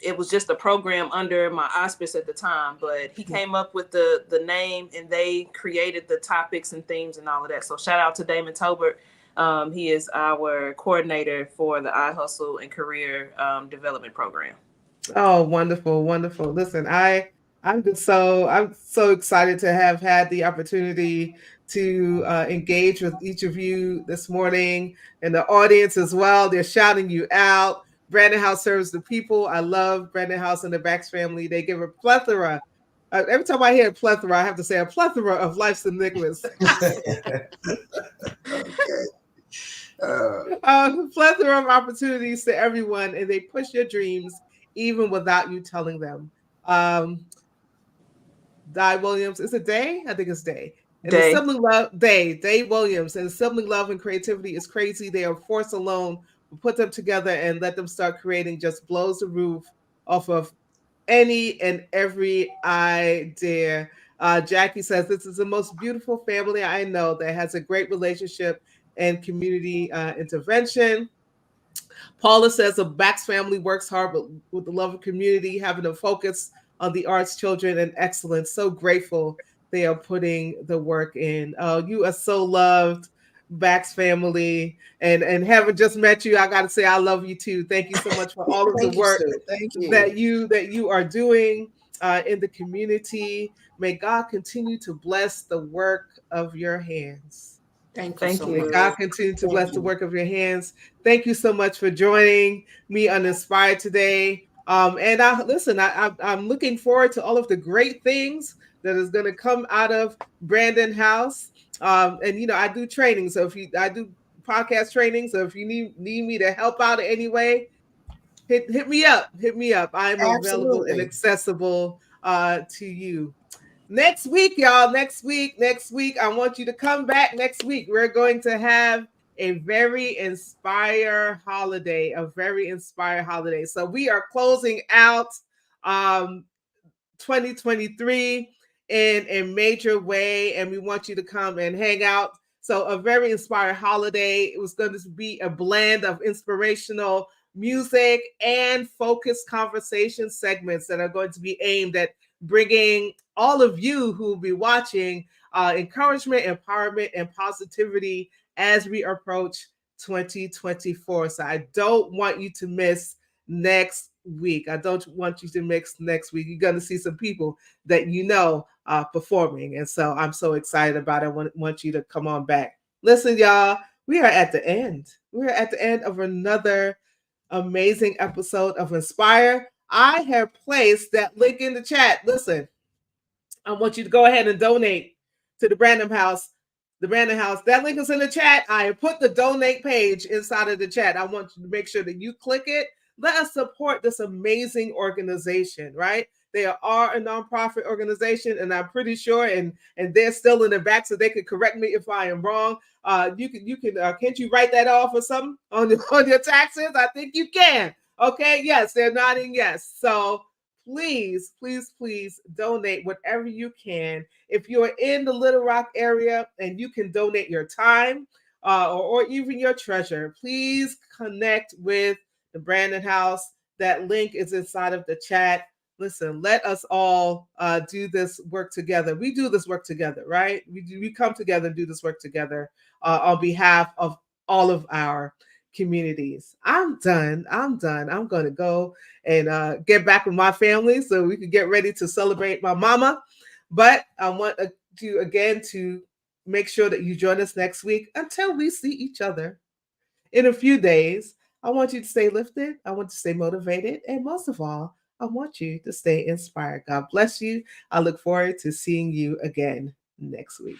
It was just a program under my auspice at the time, but he came up with the name, and they created the topics and themes and all of that. So shout out to Damon Tolbert. He is our coordinator for the iHustle and Career Development Program. Oh, wonderful, wonderful. Listen, I'm so excited to have had the opportunity to engage with each of you this morning, and the audience as well. They're shouting you out. Brandon House serves the people. I love Brandon House and the Bax family. They give a plethora. Every time I hear plethora, I have to say a plethora of life's enigmas. Plethora of opportunities to everyone, and they push your dreams even without you telling them. Di Williams, is it Day? I think it's Day. And the sibling love, Day Williams, and sibling love and creativity is crazy. They are force alone. We'll put them together and let them start creating, just blows the roof off of any and every idea. Jackie says, this is the most beautiful family I know that has a great relationship and community intervention. Paula says the Bax family works hard, but with the love of community, having a focus on the arts, children, and excellence. So grateful they are putting the work in. Oh, you are so loved, Bax family. And having just met you, I got to say I love you too. Thank you so much for all of the work that you are doing in the community. May God continue to bless the work of your hands. Thank you. May God continue to bless the work of your hands. Thank you so much for joining me on Inspired today. And I'm looking forward to all of the great things that is going to come out of Brandon House. And I do training, so I do podcast training. So if you need me to help out in any way, hit me up. Hit me up. I'm available and accessible to you. Next week, y'all. Next week, I want you to come back next week. We're going to have a very inspired holiday. So we are closing out 2023 in a major way, and we want you to come and hang out. So a very inspired holiday. It was going to be a blend of inspirational music and focused conversation segments that are going to be aimed at bringing all of you who will be watching encouragement, empowerment, and positivity as we approach 2024. So I don't want you to miss next week. You're going to see some people that performing. And so I'm so excited about it. I want you to come on back. Listen, y'all, we are at the end. We're at the end of another amazing episode of Inspire. I have placed that link in the chat. Listen, I want you to go ahead and donate to the Brandon House. That link is in the chat. I have put the donate page inside of the chat. I want you to make sure that you click it. Let us support this amazing organization, right? They are a nonprofit organization, and I'm pretty sure, and they're still in the back, so they could correct me if I am wrong. You can can't you write that off or something on your taxes? I think you can. Okay, yes, they're nodding yes. So please donate whatever you can. If you're in the Little Rock area and you can donate your time or even your treasure, please connect with the Brandon House. That link is inside of the chat. Listen, let us all do this work together. We do this work together, right? We come together and do this work together on behalf of all of our communities. I'm done. I'm going to go and get back with my family so we can get ready to celebrate my mama. But I want you again to make sure that you join us next week until we see each other in a few days. I want you to stay lifted. I want you to stay motivated. And most of all, I want you to stay inspired. God bless you. I look forward to seeing you again next week.